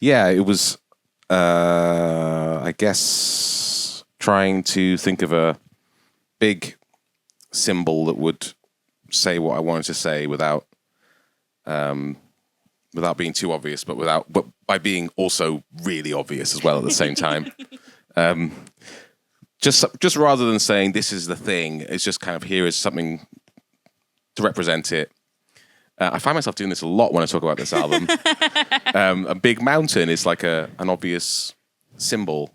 S2: Yeah, it was, I guess, trying to think of a big symbol that would say what I wanted to say without being too obvious, but by being also really obvious as well at the same time. Just rather than saying this is the thing, it's just kind of here is something to represent it. I find myself doing this a lot when I talk about this album. A big mountain is like an obvious symbol,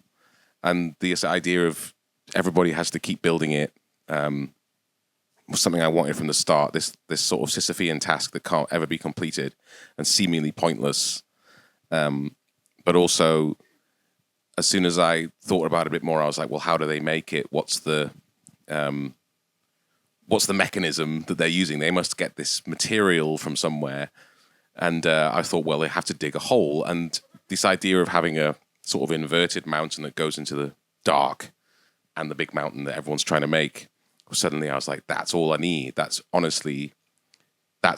S2: and this idea of everybody has to keep building it was something I wanted from the start. This sort of Sisyphean task that can't ever be completed and seemingly pointless, but also, as soon as I thought about it a bit more, I was like, well, how do they make it? What's the mechanism that they're using? They must get this material from somewhere. And I thought, well, they have to dig a hole. And this idea of having a sort of inverted mountain that goes into the dark and the big mountain that everyone's trying to make, suddenly I was like, that's all I need. That's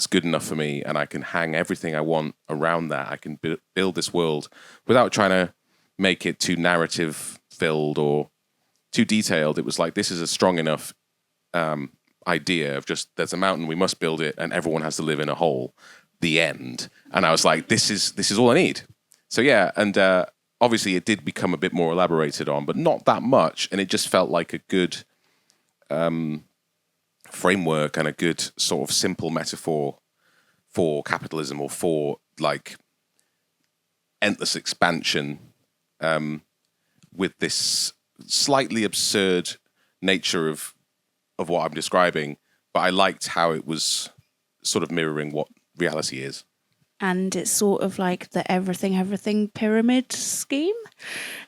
S2: good enough for me. And I can hang everything I want around that. I can build this world without trying to make it too narrative filled or too detailed. It was like, this is a strong enough idea of just, there's a mountain, we must build it, and everyone has to live in a hole. The end. And I was like, this is all I need. So yeah, and obviously it did become a bit more elaborated on, but not that much, and it just felt like a good framework and a good sort of simple metaphor for capitalism or for like endless expansion, with this slightly absurd nature of what I'm describing, but I liked how it was sort of mirroring what reality is.
S1: And it's sort of like the everything pyramid scheme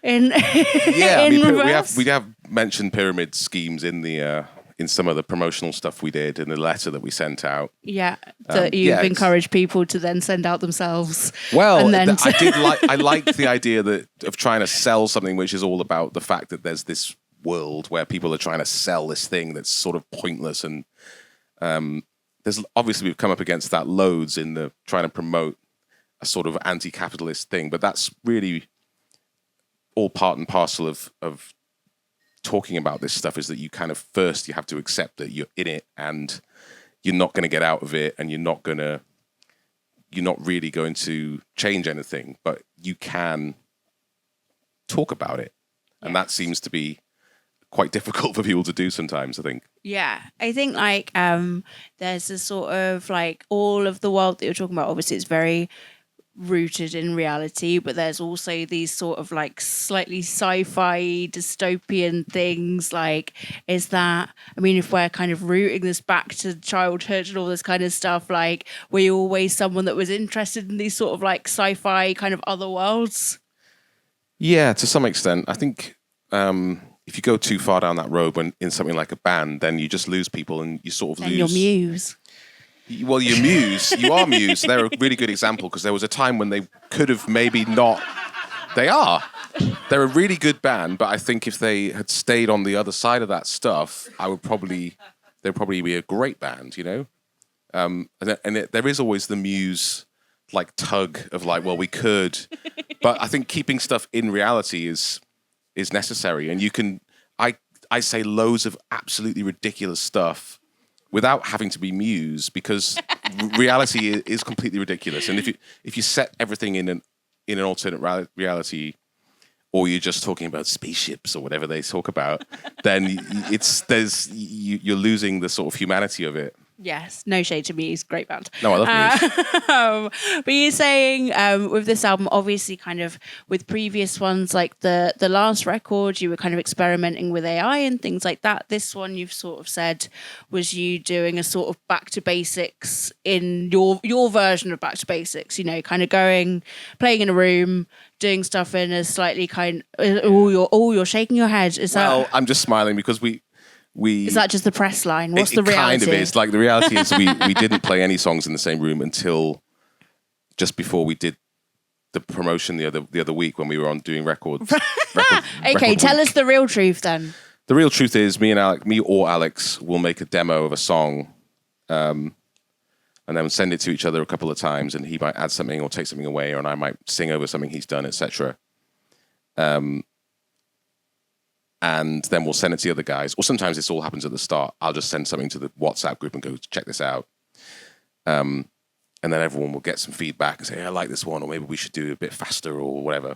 S1: in
S2: Yeah,
S1: in
S2: I mean,
S1: reverse.
S2: we have mentioned pyramid schemes in the in some of the promotional stuff we did in the letter that we sent out.
S1: Yeah, that you've
S2: it's-
S1: encouraged people to then send out themselves.
S2: Well,
S1: and then
S2: I liked the idea of trying to sell something which is all about the fact that there's this world where people are trying to sell this thing that's sort of pointless, and there's obviously we've come up against that loads in the trying to promote a sort of anti-capitalist thing, but that's really all part and parcel of talking about this stuff, is that you kind of first you have to accept that you're in it and you're not going to get out of it, and you're not really going to change anything, but you can talk about it. And that seems to be quite difficult for people to do sometimes, I think.
S1: Yeah, I think like there's a sort of like all of the world that you're talking about. Obviously, it's very rooted in reality, but there's also these sort of like slightly sci-fi dystopian things. Like, is that? I mean, if we're kind of rooting this back to childhood and all this kind of stuff, like, were you always someone that was interested in these sort of like sci-fi kind of other worlds?
S2: Yeah, to some extent. I think if you go too far down that road when in something like a band, then you just lose people and you sort of
S1: And
S2: lose
S1: your muse.
S2: Well, you are Muse. They're a really good example because there was a time when they could have maybe not. They're a really good band, but I think if they had stayed on the other side of that stuff, they'd probably be a great band, you know. There is always the Muse like tug of like, well, we could, but I think keeping stuff in reality is necessary, and you can. I say loads of absolutely ridiculous stuff without having to be Muse, because reality is completely ridiculous. And if you set everything in an alternate reality, or you're just talking about spaceships or whatever they talk about, then you're losing the sort of humanity of it.
S1: Yes, no shade to Muse, great band.
S2: No, I love Muse.
S1: But you're saying with this album, obviously, kind of with previous ones, like the last record, you were kind of experimenting with AI and things like that. This one, you've sort of said, was you doing a sort of back to basics in your version of back to basics. You know, kind of playing in a room, doing stuff in a slightly you're shaking your head.
S2: Well, I'm just smiling because
S1: is that just the press line? What's the reality?
S2: It kind of is. Like, the reality is we didn't play any songs in the same room until just before we did the promotion the other week when we were on doing records.
S1: Okay, tell us the real truth then.
S2: The real truth is me or Alex will make a demo of a song and then send it to each other a couple of times, and he might add something or take something away, and I might sing over something he's done, etc. And then we'll send it to the other guys. Or sometimes this all happens at the start. I'll just send something to the WhatsApp group and go, check this out. And then everyone will get some feedback and say, hey, I like this one, or maybe we should do it a bit faster or whatever.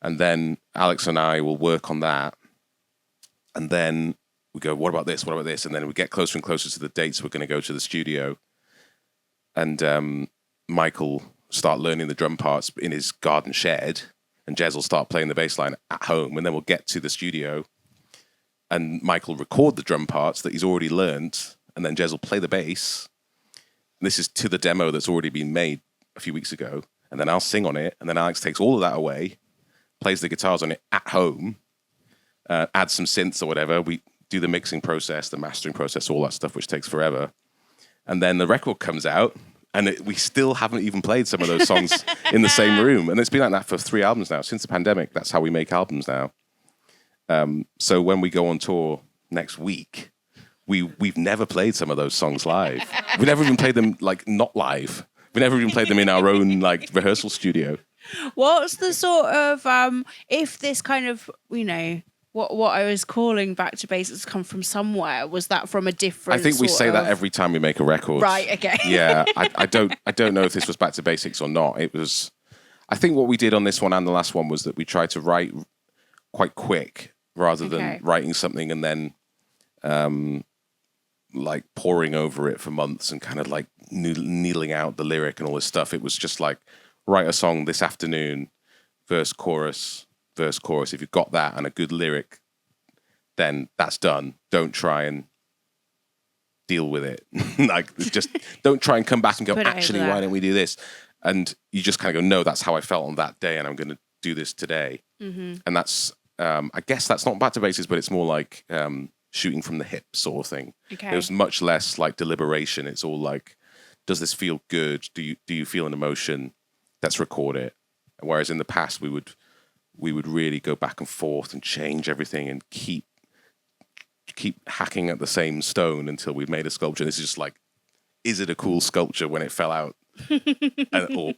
S2: And then Alex and I will work on that. And then we go, what about this? What about this? And then we get closer and closer to the dates we're going to go to the studio. And Michael start learning the drum parts in his garden shed. And Jez will start playing the bass line at home, and then we'll get to the studio, and Michael record the drum parts that he's already learned, and then Jez will play the bass. And this is to the demo that's already been made a few weeks ago, and then I'll sing on it, and then Alex takes all of that away, plays the guitars on it at home, adds some synths or whatever. We do the mixing process, the mastering process, all that stuff, which takes forever. And then the record comes out, and we still haven't even played some of those songs in the same room. And it's been like that for 3 albums now. Since the pandemic, that's how we make albums now. So when we go on tour next week, we've never played some of those songs live. We've never even played them, like, not live. We've never even played them in our own, like, rehearsal studio.
S1: What's the sort of, if this kind of, you know, what I was calling back to basics come from somewhere, was that from a different
S2: I think we say that every time we make a record.
S1: Right, okay.
S2: Yeah, I don't know if this was back to basics or not. It was, I think what we did on this one and the last one was that we tried to write quite quick rather than writing something and then like poring over it for months and kind of like needling out the lyric and all this stuff. It was just like, write a song this afternoon, verse, chorus. If you've got that and a good lyric, then that's done. Don't try and deal with it. Like, just don't try and come back and go, actually, why don't we do this? And you just kind of go, no, that's how I felt on that day, and I'm going to do this today. Mm-hmm. And that's, I guess that's not back to basics, but it's more like shooting from the hip sort of thing.
S1: Okay.
S2: There was much less like deliberation. It's all like, does this feel good? Do you feel an emotion? Let's record it. Whereas in the past we would really go back and forth and change everything and keep hacking at the same stone until we've made a sculpture. This is just like, is it a cool sculpture when it fell out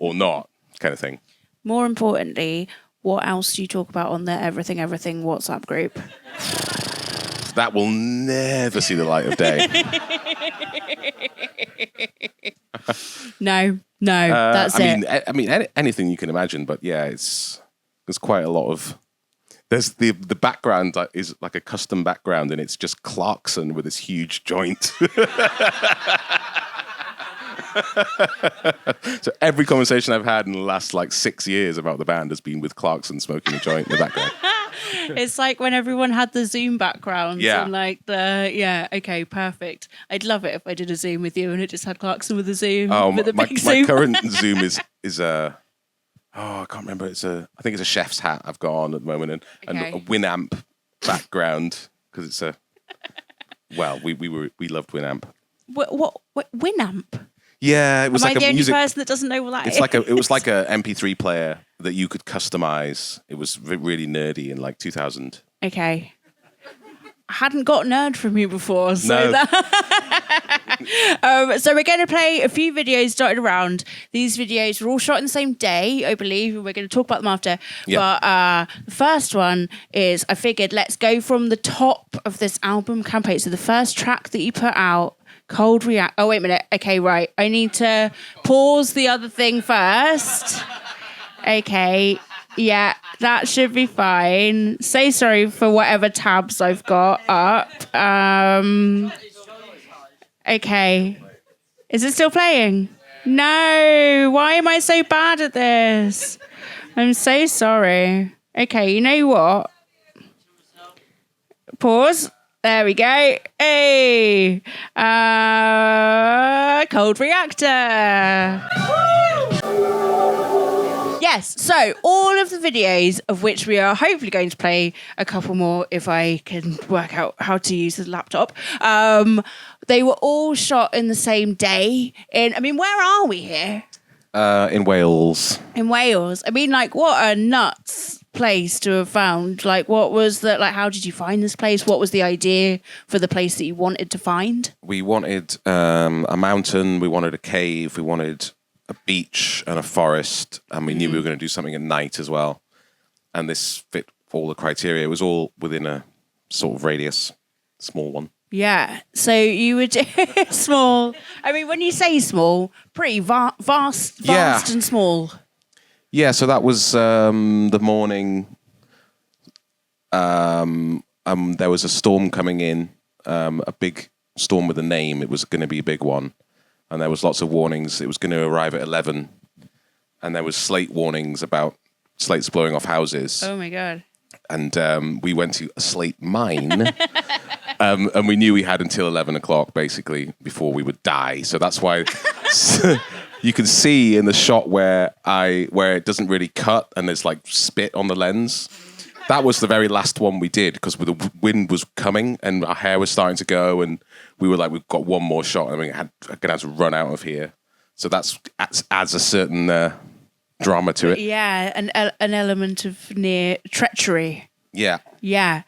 S2: or not, kind of thing.
S1: More importantly, what else do you talk about on the Everything WhatsApp group?
S2: That will never see the light of day.
S1: No, that's it.
S2: I mean, anything you can imagine, but yeah, there's quite a lot of. There's the background is like a custom background, and it's just Clarkson with this huge joint. So every conversation I've had in the last like 6 years about the band has been with Clarkson smoking a joint in the background.
S1: It's like when everyone had the Zoom backgrounds
S2: Yeah.
S1: and like okay, perfect. I'd love it if I did a Zoom with you and it just had Clarkson with a Zoom. With a
S2: my
S1: big Zoom.
S2: current Zoom is I can't remember. I think it's a chef's hat I've got on at the moment, and
S1: Okay.
S2: a Winamp background because it's a. Well, we loved Winamp.
S1: What Winamp?
S2: Yeah, it was
S1: Am
S2: like
S1: I the
S2: a
S1: only
S2: music.
S1: person that doesn't know what that is?
S2: It was like a MP3 player that you could customize. It was really nerdy in like 2000.
S1: Okay. I hadn't got nerd from you before, so
S2: No.
S1: so we're going to play a few videos dotted around. These videos were all shot in the same day, I believe, and we're going to talk about them after.
S2: Yeah.
S1: But the first one is, I figured, let's go from the top of this album campaign. So the first track that you put out, Cold React. Oh, wait a minute. Okay, right. I need to pause the other thing first. Okay. Yeah, that should be fine. Say sorry for whatever tabs I've got up. Okay. Is it still playing? No. Why am I so bad at this? I'm so sorry. Okay, you know what? Pause. There we go. Hey. Cold Reactor. Yes, so all of the videos of which we are hopefully going to play a couple more if I can work out how to use the laptop. They were all shot in the same day. Where are we here?
S2: In Wales.
S1: In Wales. I mean, like, what a nuts place to have found. Like, what was the, like, how did you find this place? What was the idea for the place that you wanted to find?
S2: We wanted a mountain, we wanted a cave, we wanted a beach and a forest, and we knew we were going to do something at night as well. And this fit all the criteria. It was all within a sort of radius, small one.
S1: Yeah, so you would small. I mean, when you say small, pretty vast
S2: Yeah.
S1: and small.
S2: Yeah, so that was the morning. There was a storm coming in, a big storm with a name. It was going to be a big one. And there was lots of warnings. It was going to arrive at 11. And there was slate warnings about slates blowing off houses.
S1: Oh, my God.
S2: And we went to a slate mine. And we knew we had until 11 o'clock, basically, before we would die. So that's why you can see in the shot where it doesn't really cut and there's like spit on the lens. That was the very last one we did because the wind was coming and our hair was starting to go, and we were like, we've got one more shot and I'm going to have to run out of here. So that adds a certain drama to it.
S1: Yeah, an element of near treachery.
S2: Yeah.
S1: Yeah.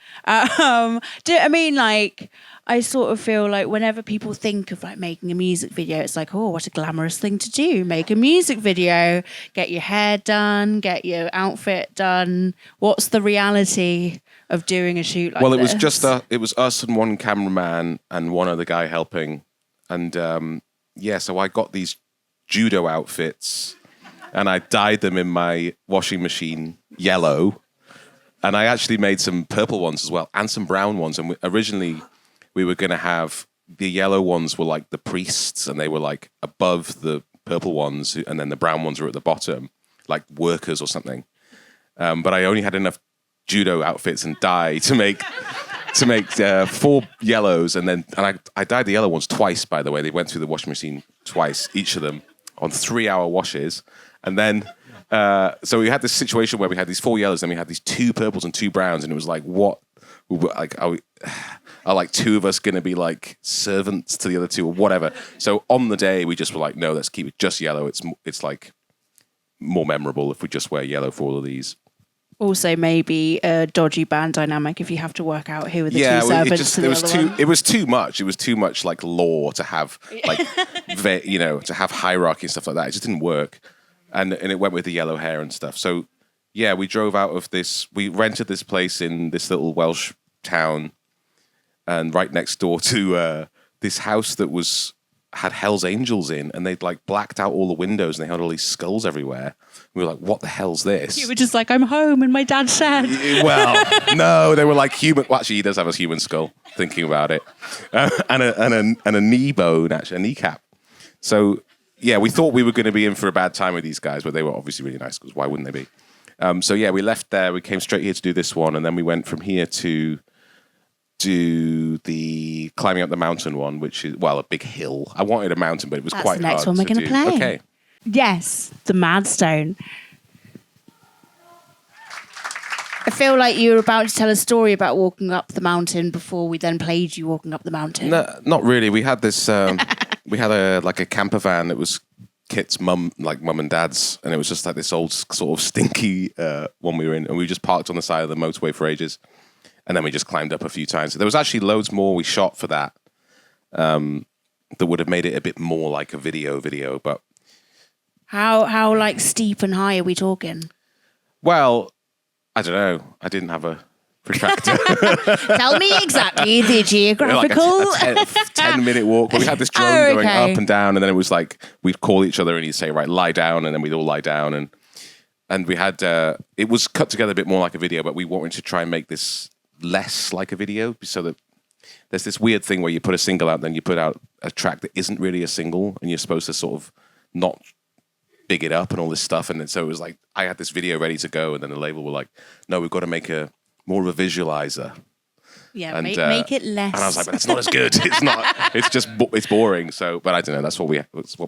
S1: I sort of feel like whenever people think of like making a music video, it's like, oh, what a glamorous thing to do. Make a music video, get your hair done, get your outfit done. What's the reality of doing a shoot like this?
S2: Well, it was just it was us and one cameraman and one other guy helping. And so I got these judo outfits and I dyed them in my washing machine yellow. And I actually made some purple ones as well and some brown ones. And originally we were going to have the yellow ones were like the priests and they were like above the purple ones. And then the brown ones were at the bottom, like workers or something. But I only had enough judo outfits and dye to make 4 yellows. And I dyed the yellow ones twice, by the way. They went through the washing machine twice, each of them on 3-hour washes. And then... so we had this situation where we had these 4 yellows and we had these 2 purples and 2 browns, and it was like, what? Like, Are like two of us going to be like servants to the other two or whatever? So on the day, we just were like, no, let's keep it just yellow. It's like more memorable if we just wear yellow for all of these.
S1: Also, maybe a dodgy band dynamic if you have to work out who are the two servants.
S2: It was too much. It was too much like law to have like to have hierarchy and stuff like that. It just didn't work, and it went with the yellow hair and stuff. So yeah, we drove out of this. We rented this place in this little Welsh town, and right next door to this house that had Hell's Angels in, and they'd like blacked out all the windows, and they had all these skulls everywhere. We were like, "What the hell's this?"
S1: You were just like, "I'm home," and my dad said,
S2: "Well, no, they were like human." Well, actually, he does have a human skull. Thinking about it, and a knee bone, actually, a kneecap. So yeah, we thought we were going to be in for a bad time with these guys, but they were obviously really nice. Because why wouldn't they be? So yeah, we left there. We came straight here to do this one, and then we went from here to do the climbing up the mountain one, which is a big hill. I wanted a mountain, but it was
S1: That's
S2: quite
S1: the next
S2: hard
S1: one we're
S2: to
S1: gonna
S2: do.
S1: play.
S2: Okay.
S1: yes, the Madstone. I feel like you were about to tell a story about walking up the mountain before we then played you walking up the mountain.
S2: No, not really. We had this. We had a camper van that was Kit's mum and dad's, and it was just like this old sort of stinky one we were in, and we just parked on the side of the motorway for ages, and then we just climbed up a few times. There was actually loads more we shot for that. That would have made it a bit more like a video, but
S1: How like steep and high are we talking?
S2: well, I don't know. I didn't have a protractor.
S1: Tell me exactly the geographical.
S2: Like a 10-minute walk. But we had this drone going
S1: okay.
S2: up and down, and then it was like we'd call each other and he'd say, right, lie down, and then we'd all lie down, and we had it was cut together a bit more like a video, but we wanted to try and make this less like a video, so that there's this weird thing where you put a single out, then you put out a track that isn't really a single, and you're supposed to sort of not big it up and all this stuff. And so it was like I had this video ready to go, and then the label were like, no, we've got to make more of a visualizer.
S1: Yeah,
S2: And,
S1: make it less.
S2: And I was like, but that's not as good. It's not. It's just it's boring. So, but I don't know. That's what we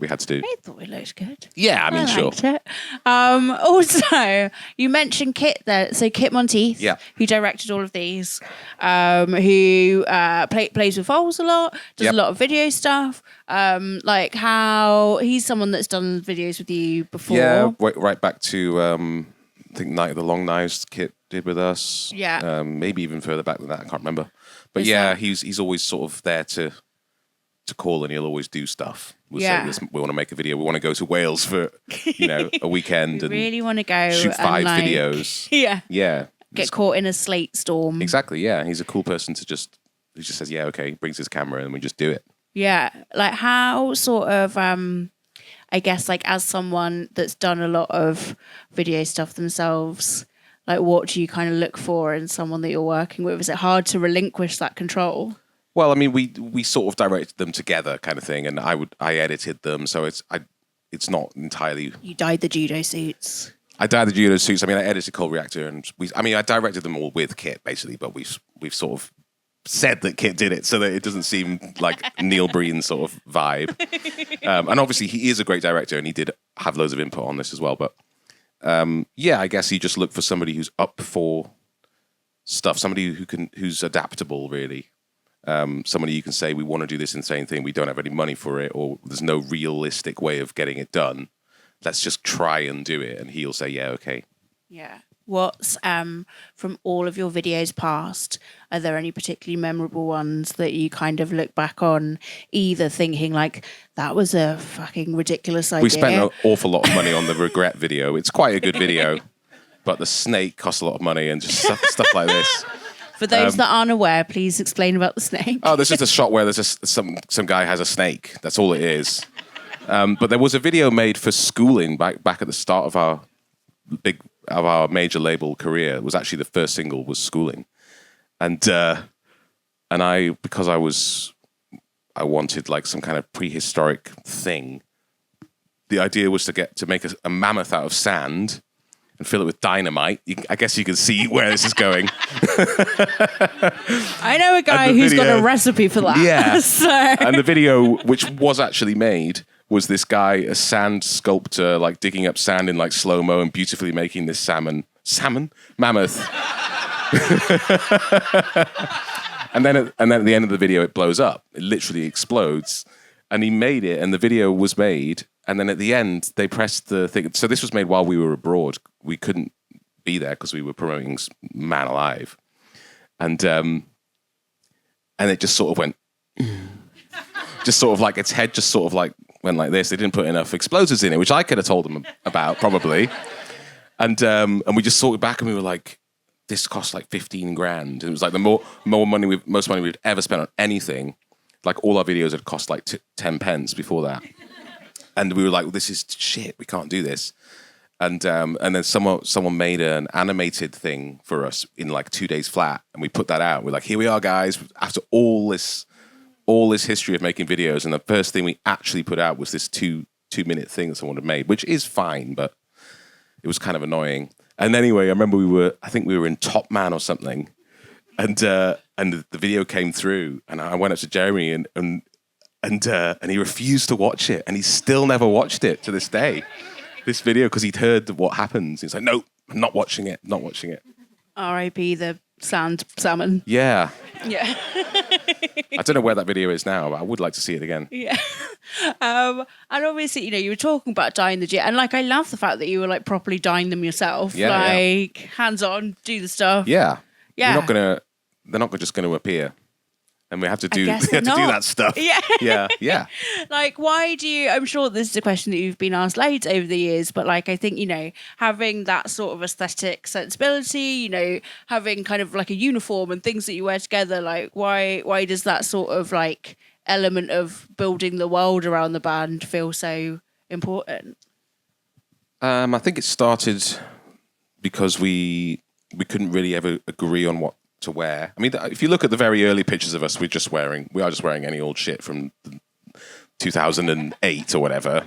S2: had to do.
S1: I thought it looked good.
S2: Yeah, I mean, sure.
S1: Liked it. Also, you mentioned Kit there. So Kit Monteith,
S2: Yeah.
S1: who directed all of these, who plays with Foals a lot, does
S2: Yep.
S1: a lot of video stuff. Like how he's someone that's done videos with you before.
S2: Yeah, right back to I think Night of the Long Knives. Kit did with us.
S1: Yeah.
S2: Maybe even further back than that. I can't remember. But
S1: Is
S2: yeah,
S1: that-
S2: he's always sort of there to call, and he'll always do stuff. We'll
S1: Yeah.
S2: say, "Listen, we want to make a video. We want to go to Wales for a weekend
S1: We
S2: and
S1: really want to go
S2: shoot
S1: and
S2: 5
S1: like,
S2: videos."
S1: Yeah.
S2: Yeah.
S1: Get caught in a slate storm.
S2: Exactly, yeah. He's a cool person who just says, yeah, okay, brings his camera and we just do it.
S1: Yeah. Like how sort of I guess like as someone that's done a lot of video stuff themselves, like what do you kind of look for in someone that you're working with? Is it hard to relinquish that control?
S2: Well, I mean, we sort of directed them together kind of thing, and I edited them, so it's not entirely.
S1: You dyed the judo suits.
S2: I dyed the judo suits. I mean, I edited Cold Reactor, and I directed them all with Kit basically, but we've sort of said that Kit did it so that it doesn't seem like Neil Breen sort of vibe. And obviously he is a great director, and he did have loads of input on this as well. But yeah, I guess you just look for somebody who's up for stuff, somebody who's adaptable, really. Somebody you can say, we want to do this insane thing, we don't have any money for it, or there's no realistic way of getting it done. Let's just try and do it. And he'll say, yeah, okay.
S1: Yeah. What's from all of your videos past, are there any particularly memorable ones that you kind of look back on, either thinking like that was a fucking ridiculous idea?
S2: We spent an awful lot of money on the regret video. It's quite a good video, but the snake costs a lot of money and just stuff like this.
S1: For those that aren't aware, please explain about the snake.
S2: Oh, there's just a shot where there's just some guy has a snake. That's all it is. But there was a video made for schooling back at the start of our major label career. It was actually the first single was Schooling, and because I wanted like some kind of prehistoric thing. The idea was to make a mammoth out of sand and fill it with dynamite. I guess you can see where this is going.
S1: I know a guy who's got a recipe for that.
S2: Yeah.
S1: So.
S2: And the video, which was actually made, was this guy, a sand sculptor, like digging up sand in like slow-mo and beautifully making this mammoth. And then at the end of the video, it blows up. It literally explodes. And he made it, and the video was made. And then at the end, they pressed the thing. So this was made while we were abroad. We couldn't be there because we were promoting Man Alive. And it just sort of went, just sort of like its head just sort of like went like this. They didn't put enough explosives in it, which I could have told them about probably. And we just saw it back, and we were like, this cost like 15 grand. It was like the most money we'd ever spent on anything. Like all our videos had cost like 10 pence before that. And we were like, well, this is shit. We can't do this. And then someone made an animated thing for us in like 2 days flat, and we put that out. We're like, here we are, guys. After all this history of making videos, and the first thing we actually put out was this 2-minute thing that someone had made, which is fine, but it was kind of annoying. And anyway, I remember I think we were in Top Man or something, and the video came through, and I went up to Jeremy and he refused to watch it, and he's still never watched it to this day. This video, because he'd heard what happens. He's like, no, I'm not watching it. Not watching it.
S1: R.I.P. the sand salmon.
S2: Yeah.
S1: Yeah.
S2: I don't know where that video is now, but I would like to see it again.
S1: Yeah. And obviously, you were talking about dyeing the jet, and like I love the fact that you were like properly dyeing them yourself.
S2: Yeah,
S1: like hands on, do the stuff.
S2: Yeah.
S1: Yeah.
S2: They're not just going to appear. And we have to do
S1: guess
S2: do
S1: not.
S2: that stuff.
S1: Yeah.
S2: Yeah.
S1: Like, why do you, I'm sure this is a question that you've been asked loads over the years, but like, I think, having that sort of aesthetic sensibility, having kind of like a uniform and things that you wear together, like, why does that sort of like element of building the world around the band feel so important?
S2: I think it started because we couldn't really ever agree on what to wear. I mean, if you look at the very early pictures of us, we are just wearing any old shit from 2008 or whatever.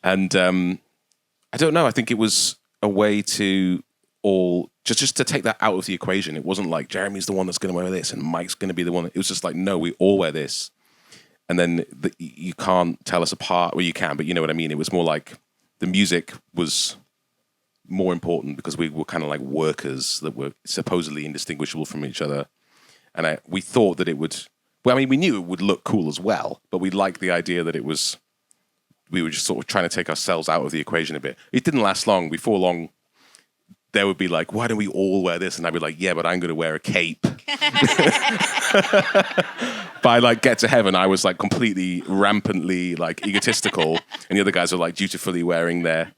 S2: And I don't know. I think it was a way to all just to take that out of the equation. It wasn't like Jeremy's the one that's going to wear this and Mike's going to be the one. It was just like, no, we all wear this. And then you can't tell us apart. Well, you can, but you know what I mean. It was more like the music was more important because we were kind of like workers that were supposedly indistinguishable from each other. And we thought that it would, well, I mean, we knew it would look cool as well, but we liked the idea that we were just sort of trying to take ourselves out of the equation a bit. It didn't last long. Before long, there would be like, why don't we all wear this? And I'd be like, yeah, but I'm going to wear a cape. By like Get to Heaven, I was like completely rampantly like egotistical, and the other guys were like dutifully wearing their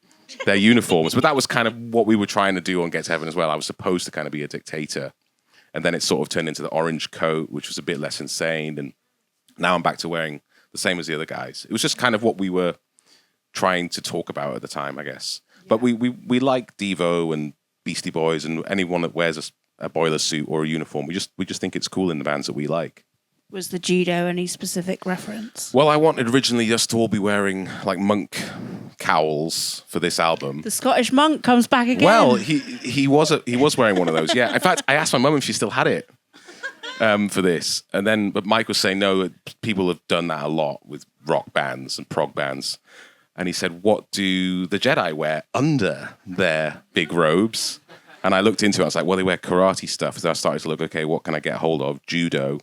S2: uniforms. But that was kind of what we were trying to do on Get to Heaven as well. I was supposed to kind of be a dictator. And then it sort of turned into the orange coat, which was a bit less insane. And now I'm back to wearing the same as the other guys. It was just kind of what we were trying to talk about at the time, I guess. Yeah. But we like Devo and Beastie Boys and anyone that wears a boiler suit or a uniform. We just think it's cool in the bands that we like.
S1: Was the judo any specific reference?
S2: Well, I wanted originally us to all be wearing like monk cowls for this album.
S1: The Scottish monk comes back again.
S2: Well, he was wearing one of those. Yeah. In fact, I asked my mum if she still had it for this, but Mike was saying no. People have done that a lot with rock bands and prog bands, and he said, "What do the Jedi wear under their big robes?" And I looked into it. I was like, "Well, they wear karate stuff." So I started to look. Okay, what can I get hold of? Judo.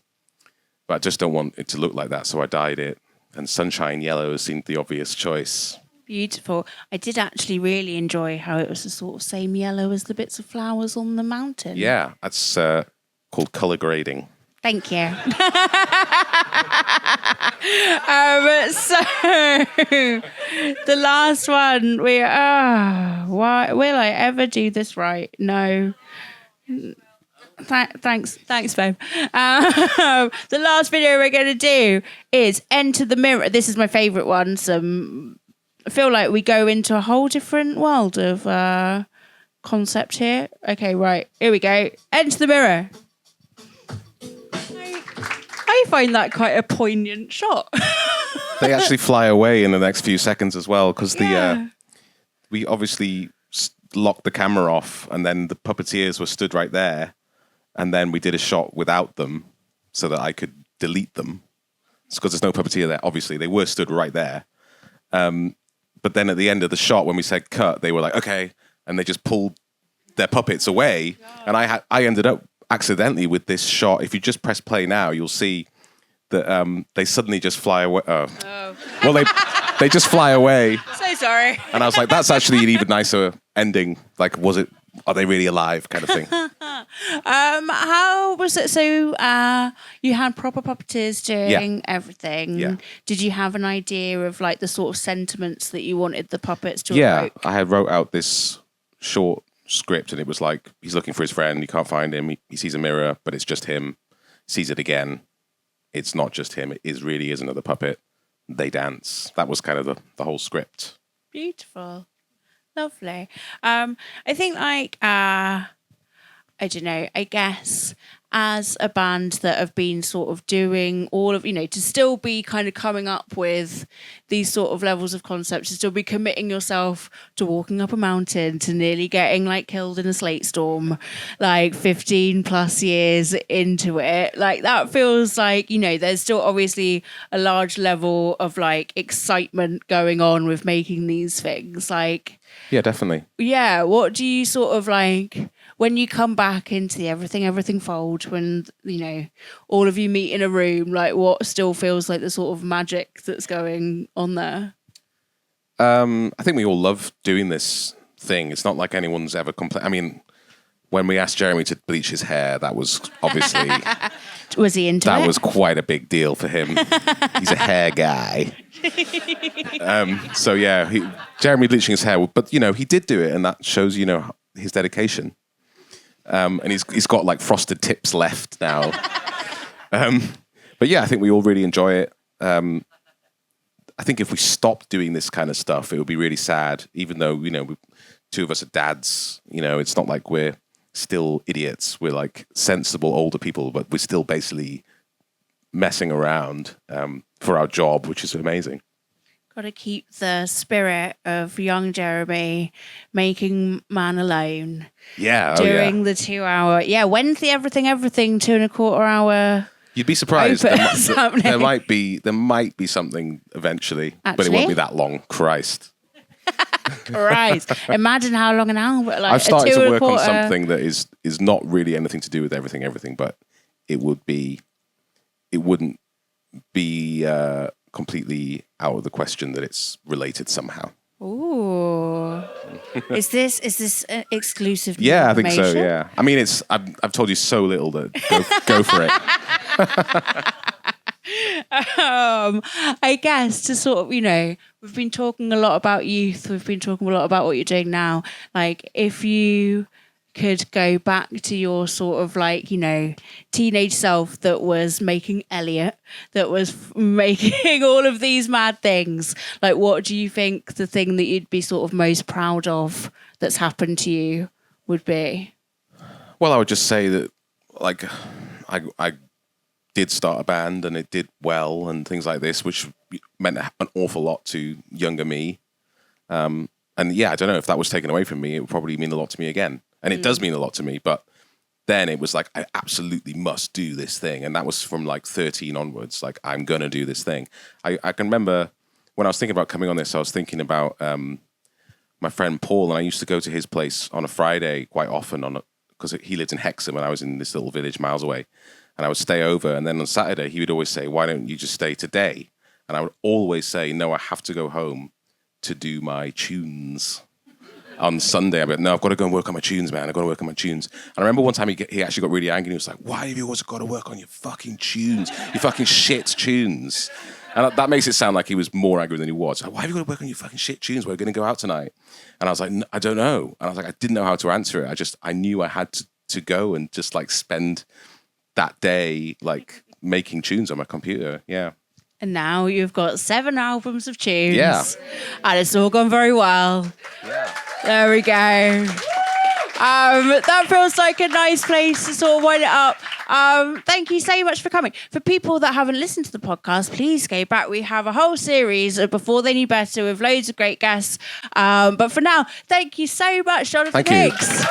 S2: But I just don't want it to look like that, so I dyed it. And sunshine yellow seemed the obvious choice.
S1: Beautiful. I did actually really enjoy how it was the sort of same yellow as the bits of flowers on the mountain.
S2: Yeah, that's called colour grading.
S1: Thank you. So the last one, why will I ever do this right? No. Thanks, babe. The last video we're going to do is Enter the Mirror. This is my favourite one. I feel like we go into a whole different world of concept here. Okay, right. Here we go. Enter the Mirror. I find that quite a poignant shot.
S2: They actually fly away in the next few seconds as well, because we obviously locked the camera off, and then the puppeteers were stood right there. And then we did a shot without them so that I could delete them. It's because there's no puppeteer there. Obviously, they were stood right there. But then at the end of the shot, when we said cut, they were like, okay. And they just pulled their puppets away. And I accidentally with this shot, if you just press play now, you'll see that they suddenly just fly away. Well, they just fly away.
S1: So sorry.
S2: And I was like, that's actually an even nicer ending. Like, are they really alive kind of thing?
S1: How was it? So you had proper puppeteers doing everything.
S2: Yeah.
S1: Did you have an idea of like the sort of sentiments that you wanted the puppets to
S2: Yeah,
S1: evoke?
S2: I had wrote out this short script, and it was like, he's looking for his friend, he can't find him, he sees a mirror, but it's just him, sees it again, it's not just him, really is another puppet, they dance. That was kind of the whole script.
S1: Beautiful. Lovely. I think like I don't know, I guess as a band that have been sort of doing all of, to still be kind of coming up with these sort of levels of concepts, to still be committing yourself to walking up a mountain, to nearly getting like killed in a slate storm, like 15 plus years into it, like that feels like, there's still obviously a large level of like excitement going on with making these things. Like,
S2: Yeah, definitely.
S1: yeah, what do you sort of like when you come back into the everything fold, when all of you meet in a room, like what still feels like the sort of magic that's going on there?
S2: I think we all love doing this thing. It's not like anyone's ever complained. I mean, when we asked Jeremy to bleach his hair, that was obviously
S1: Was he into it?
S2: that was quite a big deal for him. He's a hair guy. So yeah, Jeremy bleaching his hair, but he did do it, and that shows his dedication. And he's got like frosted tips left now. But yeah, I think we all really enjoy it. I think if we stopped doing this kind of stuff, it would be really sad. Even though two of us are dads, it's not like we're still idiots. We're like sensible older people, but we're still basically messing around for our job, which is amazing.
S1: Got to keep the spirit of young Jeremy making Man Alone.
S2: Yeah,
S1: During the 2 hour. Yeah, when's the everything 2.25 hour?
S2: You'd be surprised.
S1: Opus happening.
S2: There might be something eventually, but it
S1: Actually?
S2: won't be that long. Christ.
S1: Right. Imagine how long an hour. Like
S2: I've started
S1: a
S2: to work on
S1: 2.25.
S2: something that is not really anything to do with everything, but it wouldn't be completely out of the question that it's related somehow.
S1: Ooh. Is this exclusive?
S2: Yeah, I think so.
S1: information?
S2: Yeah, I mean, I've told you so little that go for it.
S1: I guess to sort of, we've been talking a lot about youth. We've been talking a lot about what you're doing now. Like, if you could go back to your sort of like, teenage self that was making Elliot, that was making all of these mad things, like, what do you think the thing that you'd be sort of most proud of that's happened to you would be?
S2: Well, I would just say that, like, I did start a band and it did well and things like this, which meant an awful lot to younger me. And yeah, I don't know if that was taken away from me, it would probably mean a lot to me again. And it does mean a lot to me, but then it was like, I absolutely must do this thing. And that was from like 13 onwards, like, I'm going to do this thing. I can remember when I was thinking about coming on this, I was thinking about my friend Paul, and I used to go to his place on a Friday quite often because he lived in Hexham and I was in this little village miles away. And I would stay over, and then on Saturday, he would always say, why don't you just stay today? And I would always say, no, I have to go home to do my tunes. On Sunday, I'd be like, no, I've got to go and work on my tunes, man. I've got to work on my tunes. And I remember one time he actually got really angry. He was like, why have you always got to work on your fucking tunes? Your fucking shit tunes. And that makes it sound like he was more angry than he was. Like, why have you got to work on your fucking shit tunes? We're going to go out tonight. And I was like, I don't know. And I was like, I didn't know how to answer it. I knew I had to go and just like spend that day like making tunes on my computer. Yeah.
S1: And now you've got 7 albums of tunes.
S2: Yeah.
S1: And it's all gone very well.
S2: Yeah.
S1: There we go. That feels like a nice place to sort of wind it up. Thank you so much for coming. For people that haven't listened to the podcast, please go back. We have a whole series of Before They Knew Better with loads of great guests. But for now, thank you so much, Jonathan
S2: Thank you.
S1: Higgs.